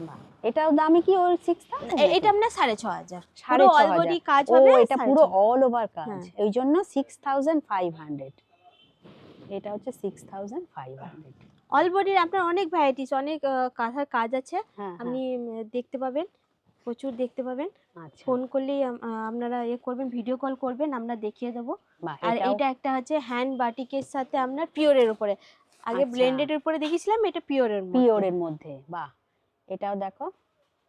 বাহ, এটাও দামি কি ওই 6000? এটা আপনার 6500। পুরো 6500 অল বডি কাজ ও হবে, এটা পুরো 6500। অল ওভার কাজ, হ্যাঁ। এই জন্য 6500। এটা হচ্ছে 6500। অল বডির আপনার অনেক ভ্যারাইটিস, অনেক কাঁথার কাজ আছে। হ্যাঁ, আপনি দেখতে পাবেন, প্রচুর দেখতে পাবেন। আচ্ছা ফোন করলেই আপনারা করবেন, ভিডিও কল করবেন, আমরা দেখিয়ে দেবো। বাহ, আর এটাও এটা একটা হচ্ছে হ্যান্ড বাটিকের সাথে আপনার পিওরের উপরে, আগে আচ্ছা। ব্লেন্ডেড এর উপরে দেখিয়েছিলাম, এটা পিওরের মধ্যে। পিওরের মধ্যে। বাহ, এটাও দেখো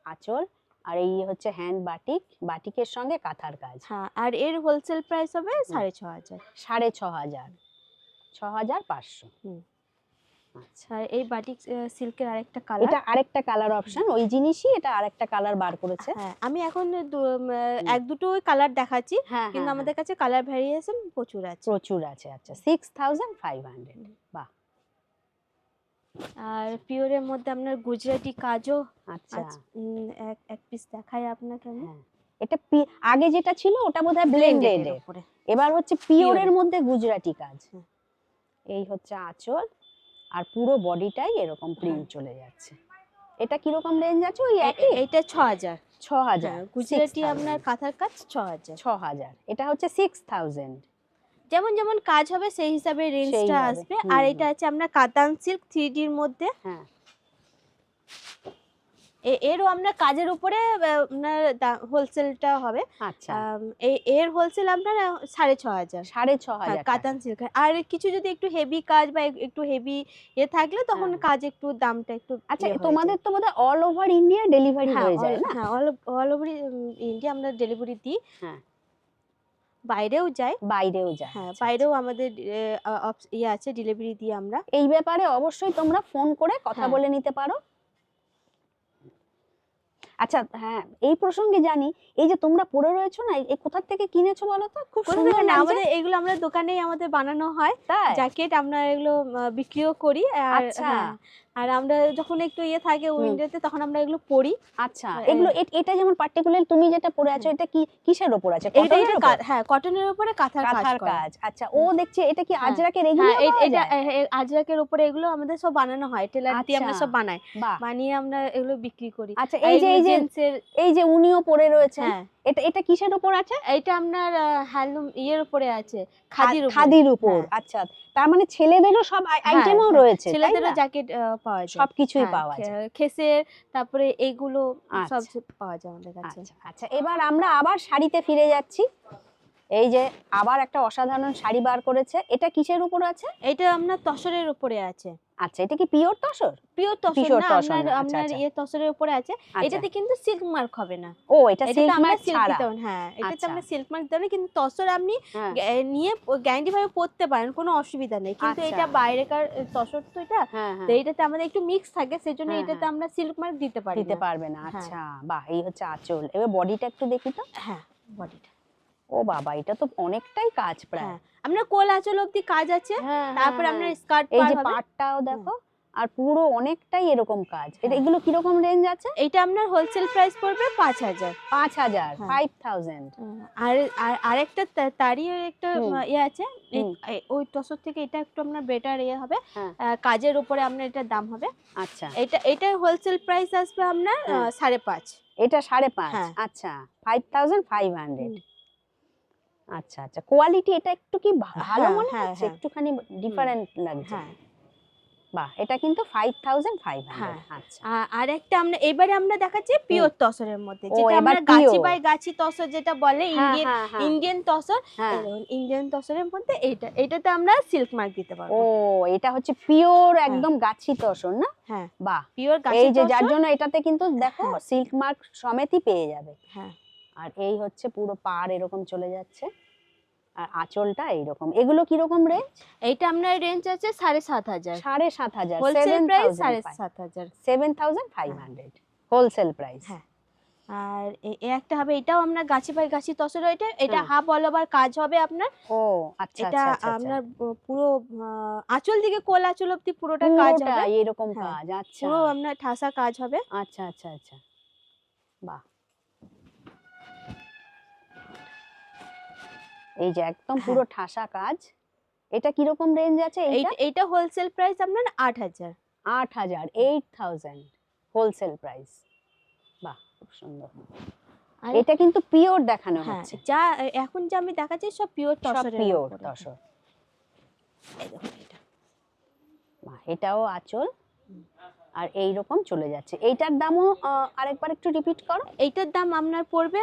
আঁচল আর এই হচ্ছে হ্যান্ড বাটিক, বাটিকের সঙ্গে কাঁথার কাজ। হ্যাঁ, আর এর হোলসেল প্রাইস হবে 6500। 6500, 6500। আচ্ছা, আর এই বাটিক সিল্কের আরেকটা কালার। এটা আরেকটা কালার অপশন, ওই জিনিসই এটা আরেকটা কালার বার করেছে। হ্যাঁ, আমি এখন এক দুটো কালার দেখাচ্ছি, হ্যাঁ, কিন্তু হ্যাঁ, আমাদের কাছে কালার ভ্যারিয়েশন প্রচুর আছে। প্রচুর আছে। আচ্ছা, 6500। বাহ, আর পিওরের মধ্যে আপনার গুজরাটি কাজও আচ্ছা আছে। এক পিস দেখাই আপনাকে আমি। হ্যাঁ, এটা আগে যেটা ছিল ওটা বোধহয় ব্লেন্ডেড এর, উপরে। এবার হচ্ছে পিওরের Pure-এর। মধ্যে গুজরাটি কাজ। এই হচ্ছে আঁচল আর পুরো বডিটাই এরকম প্রিন্ট চলে যাচ্ছে। এটা কি রকম রেঞ্জ আছে? ওই একই? এটা 6000। 6000। গুজরাটি আপনার কাঁথার কাজ 6000। 6000। এটা হচ্ছে 6000। যেমন যেমন কাজ হবে সেই হিসাবে রেঞ্জটা সেইভাবে। আসবে। আর এটা আছে আপনার কাতান সিল্ক 3D এর মধ্যে। হ্যাঁ, এরও আপনার কাজের উপরে আপনার হোলসেলটা হবে। আচ্ছা, এর হোলসেল আপনার 6500। 6500 কাতান সিল্ক। আর কিছু যদি একটু হেভি কাজ বা একটু হেভি থাকলে তখন হ্যাঁ। কাজ একটু দামটা একটু আচ্ছা, ইয়ে হয়ে তোমাদের যায়। তো বোধহয় অল ওভার ইন্ডিয়া ডেলিভারি হ্যাঁ, হয়ে যায় না? হ্যাঁ, অল ওভার ইন্ডিয়া আমরা ডেলিভারি দিই। হ্যাঁ, বাইরেও যায়। বাইরেও যায়। হ্যাঁ, আচ্ছা, বাইরেও আমাদের ইয়ে আছে, ডেলিভারি দিই আমরা। আচ্ছা। এই ব্যাপারে অবশ্যই তোমরা ফোন করে কথা হ্যাঁ। বলে নিতে পারো। আচ্ছা, হ্যাঁ, এই প্রসঙ্গে জানি, এই যে তোমরা পরে রয়েছো না, এই কোথা থেকে কিনেছো বলো তো? খুব কোথা সুন্দর থেকে না, লাগছে। আমাদের এগুলো আমরা দোকানেই আমাদের বানানো হয় তাই? জ্যাকেট, আমরা এগুলো বিক্রিও করি। আর আচ্ছা। হ্যাঁ, আর আমরা যখন একটু ইয়ে থাকে উইন্ডোতে, তখন আমরা এগুলো পরি। আচ্ছা, এগুলো এটা যেমন পার্টিকুলার তুমি যেটা পরে আছো, এটা কি কিসের উপর আছে? এটা কটনের উপর? হ্যাঁ, কটনের উপরে কাঁথার কাঁথার করা। কাজ। আচ্ছা, ও দেখছি এটা কি হ্যাঁ। আজরাকের, হ্যাঁ, এগুলো পাওয়া এটা যায়? আজরাকের উপরে এগুলো আমাদের সব বানানো হয়, টেলার দিয়ে আমরা আচ্ছা, সব বানাই, বাহ। বানিয়ে আমরা এগুলো বিক্রি করি। আচ্ছা, আর এই যে এগুলো এই যে জেন্টসের। এই যে উনিও পরে রয়েছেন, হ্যাঁ, এটা কিসের উপর আছে? এটা আপনার হ্যান্ডলুম ইয়ের উপরে আছে, খাদির উপরে। খাদির উপর। হ্যাঁ। আচ্ছা, তার মানে ছেলেদেরও সব হ্যাঁ, আইটেমও হ্যাঁ, রয়েছে, তাই ছেলেদেরও না? জ্যাকেট পাওয়া যায়। সবকিছুই হ্যাঁ, পাওয়া যায়। খেসের, তারপরে এইগুলো সব আচ্ছা, পাওয়া যায় আমাদের কাছে। আচ্ছা, আচ্ছা। এবার আমরা আবার শাড়িতে ফিরে যাচ্ছি। এই যে আবার একটা অসাধারণ শাড়ি বার করেছে, এটা কিসের উপর আছে? এটা আপনার তসরের উপরে আছে। আচ্ছা, এটা কি pure tussar? Pure tussar pure না, তসর আপনার না, আচ্ছা, আপনার আচ্ছা। ইয়ে তসরের উপরে আছে। আচ্ছা। এটাতে কিন্তু সিল্ক মার্ক হবে না। ও, এটা এটাতে সিল্ক আমরা মার্ক সিল্ক ছাড়া। দিতে পারি। হ্যাঁ, এটাতে আচ্ছা। আমরা সিল্ক মার্ক দেব না, কিন্তু তসর আপনি হ্যাঁ। নিয়ে গ্যারান্টি ভাবে পরতে পারেন, কোনো অসুবিধা নেই। কিন্তু আচ্ছা। এটা বাইরেকার তসর তো এটা, হ্যাঁ, তো হ্যাঁ। এটাতে আমাদের একটু মিক্স থাকে, সেজন্য হ্যাঁ, এটাতে হ্যাঁ। আমরা সিল্ক মার্ক দিতে পারি দিতে না। পারবে না। হ্যাঁ। আচ্ছা, বাহ, এই হচ্ছে আঁচল। এবার বডিটা একটু দেখি তো। হ্যাঁ, বডিটা। ও বাবা, এটা তো অনেকটাই কাজ প্রায়। হ্যাঁ, আপনার কোল আঁচল অবধি কাজ আছে। হ্যাঁ, তারপরে হ্যাঁ, আপনার হ্যাঁ। স্কার্ট এই পার যে হবে। পাড়টাও দেখো, আর পুরো অনেকটাই এরকম কাজ। হ্যাঁ। এগুলো কিরকম রেঞ্জ আছে? এটা আপনার হোলসেল প্রাইস পড়বে 5000। 5000, হ্যাঁ। 5000। আর আরেকটা তারই একটা হুম। ইয়ে আছে, হুম। ওই টসর থেকে এটা একটু আপনার বেটার ইয়ে হবে। হ্যাঁ। কাজের উপরে আপনার এটার দাম হবে। আচ্ছা, এটা হোলসেল প্রাইস আসবে আপনার হ্যাঁ। 5.5। এটা 5.5। হ্যাঁ। আচ্ছা, 5500। আচ্ছা, আচ্ছা। কোয়ালিটি এটা একটু কি ভালো হ্যাঁ, মনে হ্যাঁ, হচ্ছে? হ্যাঁ। একটুখানি ডিফারেন্ট লাগছে। হ্যাঁ, বাহ, এটা কিন্তু 5500। হ্যাঁ। আচ্ছা। আর একটা এবারে আমরা দেখাচ্ছি পিওর তসরের মধ্যে, ও, যেটা এবার আমরা গাছি pure। বাই গাছি তসর যেটা বলে, হ্যাঁ, হ্যাঁ, হ্যাঁ। ইন্ডিয়ান তসর। হ্যাঁ। ইন্ডিয়ান তসরের মধ্যে এটাতে আমরা সিল্ক মার্ক দিতে ও, পারবো। এটা হচ্ছে পিওর একদম গাছি তসর না? হ্যাঁ, বাহ, পিওর গাছি এই যে তসর। যার জন্য এটাতে কিন্তু দেখো হ্যাঁ। সিল্ক মার্ক সমেতই পেয়ে যাবে। হ্যাঁ, আর এই হচ্ছে পুরো পাড় এরকম চলে যাচ্ছে, আর আঁচলটা এইরকম। এগুলো কিরকম রেঞ্জ? এইটা আপনার রেঞ্জ আছে 7500। 7500। Wholesale price 7500। 7500। 7500 wholesale price. হ্যাঁ। আর একটা হবে, এটাও আমরা গাছি বাই গাছি তসর। এটা হ্যাঁ। হাফ অল ওভার কাজ হবে আপনার। ও, আচ্ছা, এটা আচ্ছা, আচ্ছা। আপনার পুরো আঁচল থেকে কোল আঁচল অব্দি পুরোটা কাজ হবে। পুরোটা এরকম হ্যাঁ। কাজ। আচ্ছা, পুরো আপনার ঠাসা কাজ হবে। আচ্ছা, আচ্ছা, আচ্ছা। বাহ, এই যে একদম পুরো ঠাসা কাজ। এটা কিরকম রেঞ্জ আছে? এইটা হোলসেল প্রাইস আপনার 8000। 8000, 8000 হোলসেল প্রাইস। বাহ, খুব সুন্দর। আর এটা কিন্তু পিওর দেখানো হ্যাঁ, হচ্ছে। এখন যা আমি দেখাচ্ছি সব পিওর সব তসরের পিওর উপরে। তসর। এই দেখুন এটা। বাহ, এটাও আঁচল, আর এই রকম চলে যাচ্ছে। এইটার দামও আরেকবার একটু রিপিট করো। এইটার দাম আপনার পড়বে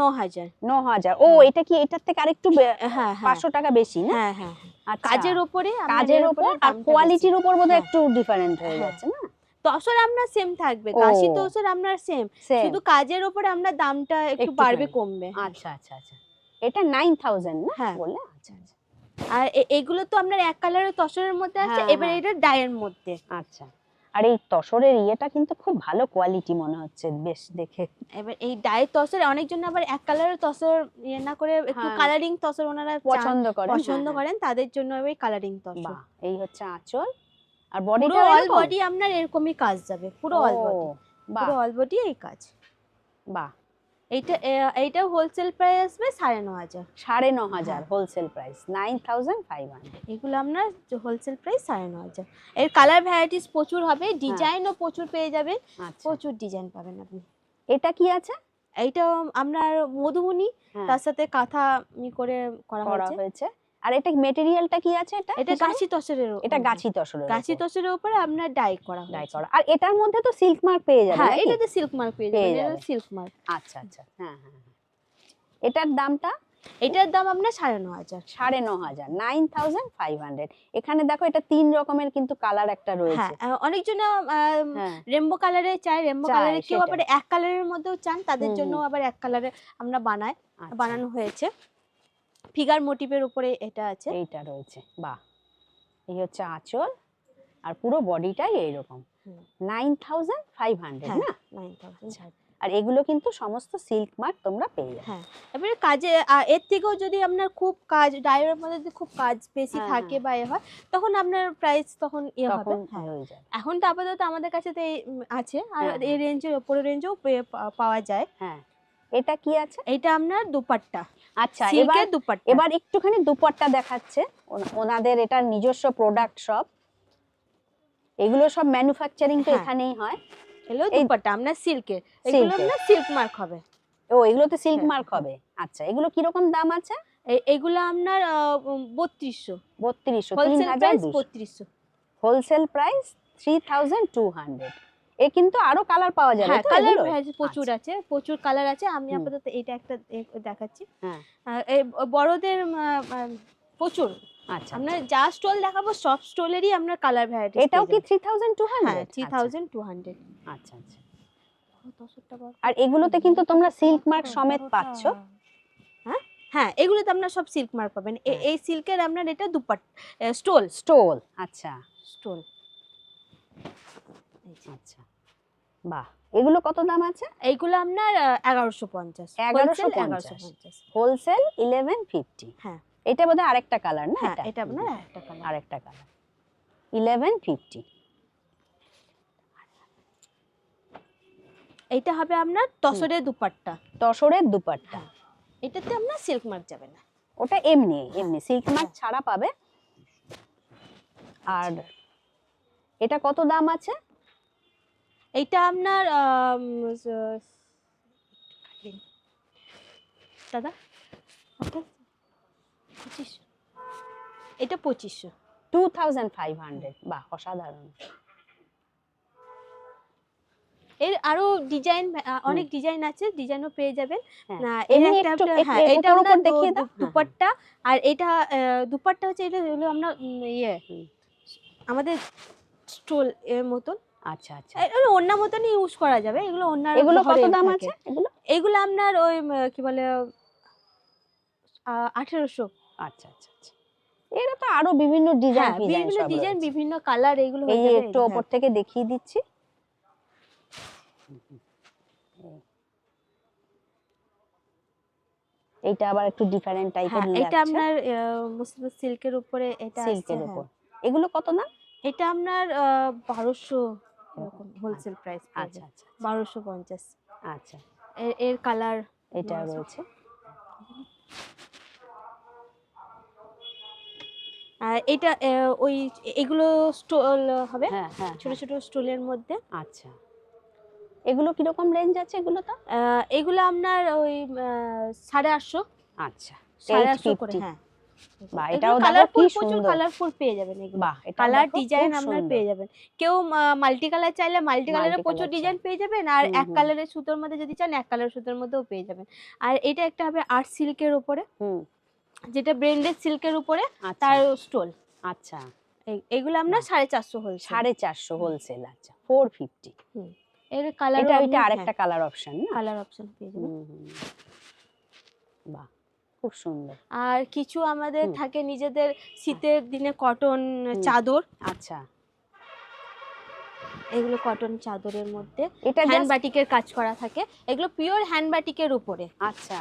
9000। 9000। ও, এটা কি এটার থেকে আরেকটু হ্যাঁ, 500 টাকা বেশি না? হ্যাঁ, হ্যাঁ। আচ্ছা, কাজের উপরে কাজের উপর আর কোয়ালিটির উপর বোধহয় হ্যাঁ। একটু ডিফারেন্ট হয়ে হ্যাঁ। যাচ্ছে না? তসর আপনার সেম থাকবে, ও। গাছি তসর আপনার সেম, Same। শুধু কাজের উপরে আমরা দামটা একটু একটুখানি। বাড়বে কমবে। আচ্ছা, আচ্ছা, আচ্ছা। এটা 9000 না হ্যাঁ। বললে? আচ্ছা, আচ্ছা, আর এগুলো তো আপনার এক কালারের তসরের মধ্যে আছে। হ্যাঁ, এবার হ্যাঁ। এটা ডাইয়ের মধ্যে। আচ্ছা। আর এই তসরের ইয়েটা কিন্তু খুব ভালো কোয়ালিটি মনে হচ্ছে বেশ দেখে। এবার এই ডাইয়ের তসর অনেকজন আবার এক কালারের তসর ইয়ে না করে একটু হ্যাঁ। কালারিং তসর ওনারা পছন্দ করেন। পছন্দ হ্যাঁ, করেন, তাদের জন্য ওই কালারিং হ্যাঁ। তসর। বাহ, এই হচ্ছে আঁচল, আর পুরো বডিটা অল বডি আপনার এরকমই কাজ যাবে, পুরো অল বডি। বাহ, পুরো অল বডি এই কাজ। বাহ। এইটা হোলসেল প্রাইস আসবে 9500। 9500 হোলসেল প্রাইস। 9500। এগুলো আপনার হোলসেল প্রাইস 9500। এর কালার ভ্যারাইটিস প্রচুর হবে, ডিজাইনও প্রচুর পেয়ে যাবেন, আচ্ছা, প্রচুর ডিজাইন পাবেন আপনি। এটা কি আছে? এইটা আপনার মধুবনী, হ্যাঁ, তার সাথে কাঁথা করা করা হয়েছে। হয়েছে। আর এটা মেটেরিয়ালটা কি আছে? এটা এটা গাছি তসরের এটা গাছি তসরের গাছি তসরের উপরে আপনার ডাই করা ডাই হয়েছে। করা। আর এটার মধ্যে তো সিল্ক মার্ক পেয়ে যাবে হ্যাঁ, নাকি? এটাতে সিল্ক মার্ক পেয়ে পেয়ে যাবেন, যাবে। এটা সিল্ক মার্ক। আচ্ছা, আচ্ছা। হ্যাঁ, হ্যাঁ, হ্যাঁ। এটার দামটা? এটার দাম আপনার 9500। 9500, 9500। এখানে দেখো এটা 3 রকমের কিন্তু কালার একটা রয়েছে। হ্যাঁ, অনেকজন হ্যাঁ, রেমবো কালারে চায়, রেমবো চায়, কালারে কেউ সেটাই। আবার এক কালারের মধ্যেও চান, তাদের হুম, জন্য হুম। আবার এক কালারে আমরা আচ্ছা। বানানো হয়েছে। ফিগার মোটিভের উপরে এটা আছে। এইটা রয়েছে, বাহ। এই হচ্ছে আঁচল, আর পুরো বডিটাই এইরকম। হুম। 9500 হ্যাঁ, না? 9000। আর এগুলো কিন্তু সমস্ত সিল্ক মার্ক তোমরা পেয়ে যাবে। হ্যাঁ, এবারে কাজে এর থেকেও যদি আপনার খুব কাজ ডায়ের মধ্যে যদি খুব কাজ বেশি হ্যাঁ, থাকে হ্যাঁ। বা এ হয়, তখন আপনার প্রাইস তখন হবে। তখন হ্যাঁ, হয়ে যাবে। এখন তো আপাতত আমাদের কাছে তো এই আছে, আর হ্যাঁ, এই হ্যাঁ। রেঞ্জের উপরের রেঞ্জেও পাওয়া যায়। হ্যাঁ, এটা কি আছে? এটা আপনার দুপাট্টা, আচ্ছা, এবার সিল্কের দুপাট্টা। এবার একটুখানি দুপাট্টা দেখাচ্ছে। ওনাদের এটা নিজস্ব প্রোডাক্ট সব। এগুলো সব ম্যানুফ্যাকচারিং তো হ্যাঁ। এখানেই হয়। এগুলো এই দুপাট্টা আপনার সিল্কের, এগুলো সিল্কের। আপনার সিল্ক মার্ক হবে। ও, এগুলোতে সিল্ক হ্যাঁ, মার্ক হবে। আচ্ছা, এগুলো কিরকম দাম আছে? এগুলো আপনার 3200, 3200, হোলসেল প্রাইস 3200। 3200। Wholesale price 3200। এ কিন্তু আরো কালার পাওয়া যাবে হ্যাঁ, তো কালার এগুলো? প্রচুর আচ্ছা। আছে, প্রচুর কালার আছে। আমি হুম। আপাতত এইটা একটা দেখাচ্ছি। হ্যাঁ, এই বড়দের প্রচুর, আচ্ছা। আপনার যা স্টল দেখাবো সব স্টলেরই আপনার কালার ভ্যারাইটি। এটাও কি 3200? হ্যাঁ, 3200। আচ্ছা, আচ্ছা। 10টা বার। আর এগুলোতে কিন্তু তোমরা সিল্ক মার্ক সমেত পাচ্ছ। হ্যাঁ, হ্যাঁ, এগুলোতে আপনার সব সিল্ক মার্ক পাবেন। হ্যাঁ। এই সিল্কের আপনার এটা দুপাট্টা স্টোল। স্টোল, আচ্ছা। স্টোল। আচ্ছা, বাহ। এগুলো কত দাম আছে? এইগুলো আপনার 1150। 1150। হোলসেল 1150। হ্যাঁ। এটা বোধহয় আরেকটা কালার না? হ্যাঁ, এটা আপনার একটা কালার। আরেকটা কালার। 1150। এইটা হবে আপনার তসরের দুপাট্টা। তসরের দুপাট্টা। এটাতে আপনার সিল্ক মার্ক যাবে না। ওটা এমনি সিল্ক মার্ক ছাড়া পাবে। আর এটা কত দাম আছে? এইটা আপনার দাদা 2500। এটা 2500। 2500। বাহ, অসাধারণ। এর আরো ডিজাইন, অনেক ডিজাইন আছে, ডিজাইনও পেয়ে যাবেন। হ্যাঁ, না, এমনি একটা একটু হ্যাঁ, এটা উপর আপনার দেখিয়ে দাও। দুপাট্টা। আর এটা দুপাট্টা হচ্ছে, এটা হলো আপনার ইয়ে আমাদের স্টোল এর মতন। আচ্ছা, আচ্ছা। এগুলো ওড়না মতনই ইউজ করা যাবে। এগুলো ওড়নার এগুলো কত ঘরে দাম থাকে। আছে এগুলো? এগুলো আপনার ওই কি বলে 1800। আচ্ছা, আচ্ছা, আচ্ছা। এরা তো আরো বিভিন্ন ডিজাইন হ্যাঁ, বিভিন্ন সব ডিজাইন, রয়েছে। বিভিন্ন কালার, এগুলো এই হয়ে যে যাবে। একটু উপর থেকে দেখিয়ে দিচ্ছি। এইটা আবার একটু ডিফারেন্ট টাইপের লাগছে। এটা আপনার মুসলিম সিল্কের উপরে এটা আছে। সিল্কের উপর। এগুলো কত দাম? এটা আপনার 1200 এরকম হোলসেল প্রাইস। আচ্ছা, আচ্ছা, 1250। আচ্ছা। এর কালার এটা রয়েছে। আর এটা ওই এগুলো স্টোল হবে। হ্যাঁ, হ্যাঁ, ছোট ছোট স্টোলের মধ্যে। আচ্ছা। এগুলো কিরকম রেঞ্জ আছে এগুলো তো? এগুলো আপনার ওই 850। আচ্ছা, 850 করে। 850। হ্যাঁ, বাহ, এটাও দেখো কালারফুল, কি প্রচুর সুন্দর। কালারফুল পেয়ে যাবেন এগুলো। বাহ, এটা কালার দেখো ডিজাইন খুব আপনার সুন্দর। পেয়ে যাবেন। কেউ মাল্টি কালার চাইলে মাল্টি কালারের Multi প্রচুর colour ডিজাইন চাই। পেয়ে যাবেন। আর হুম, এক হুম। কালারের সুতোর মধ্যে যদি চান, এক কালারের সুতোর মধ্যেও পেয়ে যাবেন। আর এটা একটা হবে আর্ট সিল্কের উপরে, হুম, যেটা ব্র্যান্ডেড সিল্কের উপরে আচ্ছা, তার স্টোল। আচ্ছা। এগুলো আপনার 450 হোলসেল। 450 হোলসেল। আচ্ছা, 450। এর কালার, এটা আরেকটা কালার অপশন না? কালার অপশন পেয়ে যাবেন। বাহ, খুব সুন্দর। আর কিছু আমাদের থাকে নিজেদের শীতের দিনে কটন চাদর। আচ্ছা, এগুলো কটন চাদরের মধ্যে এটা হ্যান্ড বাটিকের কাজ করা থাকে। এগুলো পিওর হ্যান্ড বাটিকের উপরে। আচ্ছা,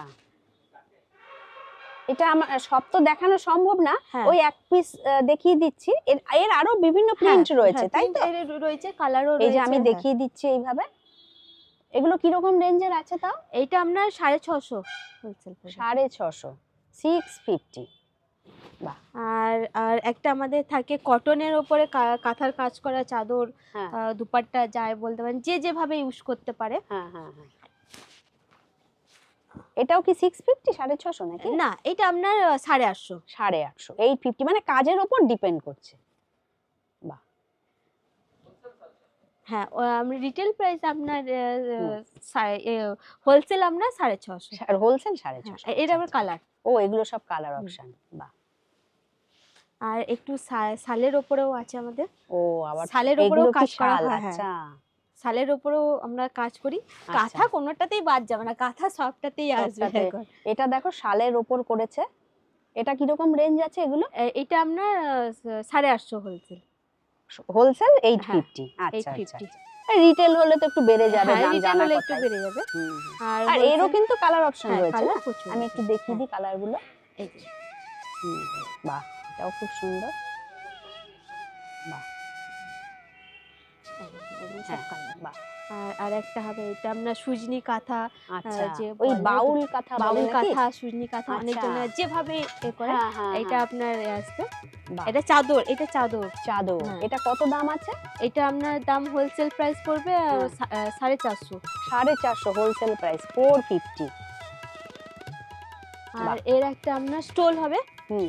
এটা আমার সব তো দেখানো সম্ভব না। ওই এক পিস দেখিয়ে দিচ্ছি। এর আরো বিভিন্ন প্রিন্ট রয়েছে, তাই তো? এর রয়েছে, কালারও রয়েছে। এই যে আমি দেখিয়ে দিচ্ছি এইভাবে। এগুলো কি রকম রেঞ্জের আছে তাও? এইটা আপনার 650 হোলসেল। 650, 650। বাহ। আর একটা আমাদের থাকে কটনের উপরে কাঁথার কাজ করা চাদর, দুপাট্টা যায় বলতে পারেন, যে যেভাবে ইউজ করতে পারে। হ্যাঁ, হ্যাঁ, হ্যাঁ। এটাও কি 650, 650 নাকি? না, এটা আপনার 850। 850, 850, মানে কাজের উপর ডিপেন্ড করছে। বাহ। হ্যাঁ, রিটেল প্রাইস আপনার হোলসেল আপনার 650। আর হোলসেল 650। এর আবার কালার। ও, এগুলো সব কালার অপশন। বাহ। আর একটু শালের উপরেও আছে আমাদের। ও, আবার শালের উপরেও কাজ করা হয়। আচ্ছা, শালের উপরেও আমরা কাজ করি। কাঁথা কোনোটাতেই বাদ যাবে না, কাঁথা সবটাতেই আসবে। এটা দেখো শালের উপর করেছে। এটা কিরকম রেঞ্জ আছে এগুলো? এটা আপনার 850 হোলসেল। হোলসেল 850। হ্যাঁ, আচ্ছা 850। আচ্ছা। রিটেল হলে তো একটু বেড়ে যাবে, হ্যাঁ, দাম রিটেল জানা হলে একটু কথাই। বেড়ে যাবে। হুম, হুম। আর আর এরও wholesale- কিন্তু কালার অপশন হ্যাঁ, রয়েছে কালার না? প্রচুর আমি আছে। একটু দেখিয়ে দিই কালারগুলো। এই যে। বাহ, এটাও খুব সুন্দর। বাহ, এগুলো সব হ্যাঁ, কালার। বাহ, আর একটা হবে এটা আপনার সুজনি কাঁথা, আচ্ছা। যে ওই বলে বাউল কাঁথা বলে বাউল নাকি? কাঁথা, সুজনি কাঁথা আচ্ছা। অনেকজনের যেভাবে করে হ্যাঁ, হ্যাঁ, এটা হ্যাঁ। আপনার আসবে। বাহ, এটা চাদর, এটা চাদর। চাদর। হ্যাঁ। এটা কত দাম আছে? এটা আপনার দাম হোলসেল প্রাইস পড়বে হ্যাঁ। 450। 450 হোলসেল প্রাইস 450। আর বাহ। এর একটা আপনার স্টোল হবে হুম।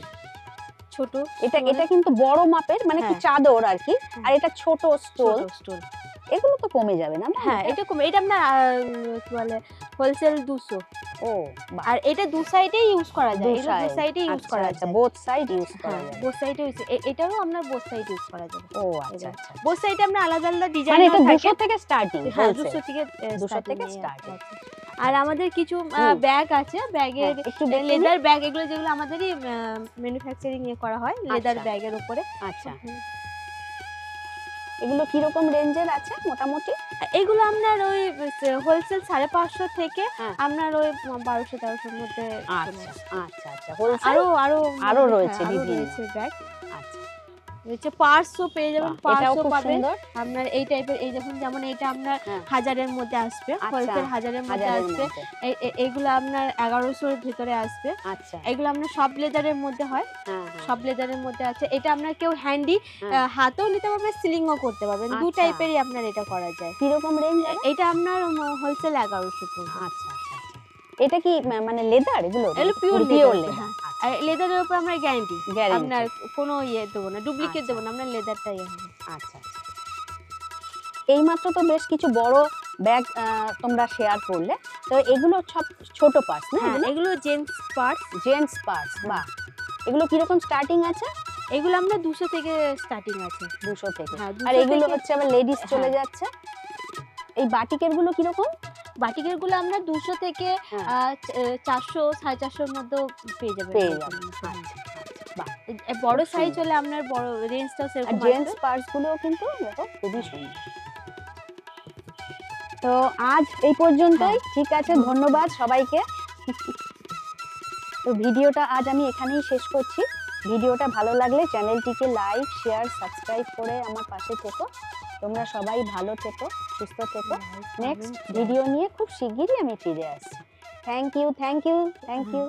ছোট। এটা stole এটা কিন্তু বড় মাপের, মানে কি হ্যাঁ। চাদর আর কি। হুম। আর এটা ছোট স্টোল। ছোট স্টোল। এগুলো তো কমে যাবে না? হ্যাঁ, এটা কম। এটা আপনার কি বলে হোলসেল 200। ও বাহ। আর এটা দু সাইডেই ইউজ করা যায়। দু এগুলো দু side। সাইডেই ইউজ আচ্ছা, করা আচ্ছা, যায়। বোথ সাইড ইউজ করা হ্যাঁ, যাবে। বোথ সাইডে ইউজ। এটারও আপনার বোথ সাইড ইউজ করা যাবে। ও আচ্ছা এবার আচ্ছা। বোথ সাইডে আপনার আলাদা আলাদা মানে ডিজাইন এটা থাকে। 200 থেকে স্টার্টিং হ্যাঁ, হোলসেল। 200 থেকে 200 থেকে starting starting। আছে। আর আমাদের কিছু হুম। ব্যাগ আছে, ব্যাগের হ্যাঁ, একটু দেখিয়ে দিন। লেদার ব্যাগ, এগুলো যেগুলো আমাদেরই ম্যানুফ্যাকচারিং করা হয় লেদার আচ্ছা। ব্যাগের উপরে। আচ্ছা। এগুলো কিরকম রেঞ্জের আছে মোটামুটি? এগুলো আপনার ওই হোলসেল 550 থেকে হ্যাঁ। আপনার ওই 1200-1300 মধ্যে চলে আচ্ছা আসে। আচ্ছা আচ্ছা। হোলসেল আরো আরো আরো হ্যাঁ, রয়েছে আরো বিভিন্ন। রয়েছে ব্যাগ। আচ্ছা। রয়েছে পার্সও পেয়ে যাবেন, বাহ, এটাও পার্সও খুব পাবেন সুন্দর। আপনার এই টাইপের। এই যেমন এটা আপনার হ্যাঁ। 1000-এর মধ্যে আসবে, আচ্ছা, হোলসেল 1000-এর মধ্যে হাজারের আসবে। মধ্যে। এইগুলো আপনার 1100-এর ভিতরে আসবে। আচ্ছা। এগুলো আপনার সব লেদারের মধ্যে হয়, হ্যাঁ, হ্যাঁ। সব লেদারের মধ্যে আছে। এটা আপনার কেউ হ্যান্ডি হ্যাঁ। হাতেও নিতে পারবে, সিলিংও করতে পারবেন। দু আচ্ছা। টাইপেরই আপনার এটা করা যায়। কিরকম রেঞ্জ? এটা আপনার হোলসেল 1100 পড়বে। আচ্ছা আচ্ছা আচ্ছা। এটা কি মানে লেদার এগুলো? এগুলো পিওর পিওর লেদার। লেদার। হ্যাঁ, আর লেদারের উপর আমরা গ্যারান্টি। Guarantee। আপনার কোনো দেবো না, ডুপ্লিকেট আচ্ছা। দেবো না, আপনার লেদারটাই হবে। আচ্ছা আচ্ছা। এইমাত্র তো বেশ কিছু বড় ব্যাগ তোমরা শেয়ার করলে, তো এগুলো সব ছোট পার্স না? হ্যাঁ, এগুলো জেন্টস পার্টস। Gents purse. বাহ, এগুলো কিরকম স্টার্টিং আছে? এগুলো আমরা 200 থেকে স্টার্টিং আছে। 200 থেকে। হ্যাঁ, 200 আর এগুলো থেকে- হচ্ছে আবার লেডিস চলে হ্যাঁ। যাচ্ছে। এই বাটিকের গুলো কিরকম? বাটিকের গুলো আমরা 200 থেকে হ্যাঁ। 400 450 এর মধ্যেও পেয়ে যাবেন। পেয়ে যাবে। হ্যাঁ। আচ্ছা আচ্ছা। বাহ। বড় খুব সাইজ সুন্দর। হলে আপনার বড় রেঞ্জটাও আর সেরকম জেন্টস আসবে। পার্স গুলোও কিন্তু দেখো খুবই সুন্দর। তো আজ এই পর্যন্তই। ঠিক আছে, ধন্যবাদ সবাইকে। তো ভিডিওটা আজ আমি এখানেই শেষ করছি। ভিডিওটা ভালো লাগলে চ্যানেলটিকে লাইক, শেয়ার, সাবস্ক্রাইব করে আমার পাশে থেকো। তোমরা সবাই ভালো থেকো, সুস্থ থেকো। নেক্সট ভিডিও নিয়ে খুব শিগগিরই আমি ফিরে আসছি। Thank you, thank you, thank you.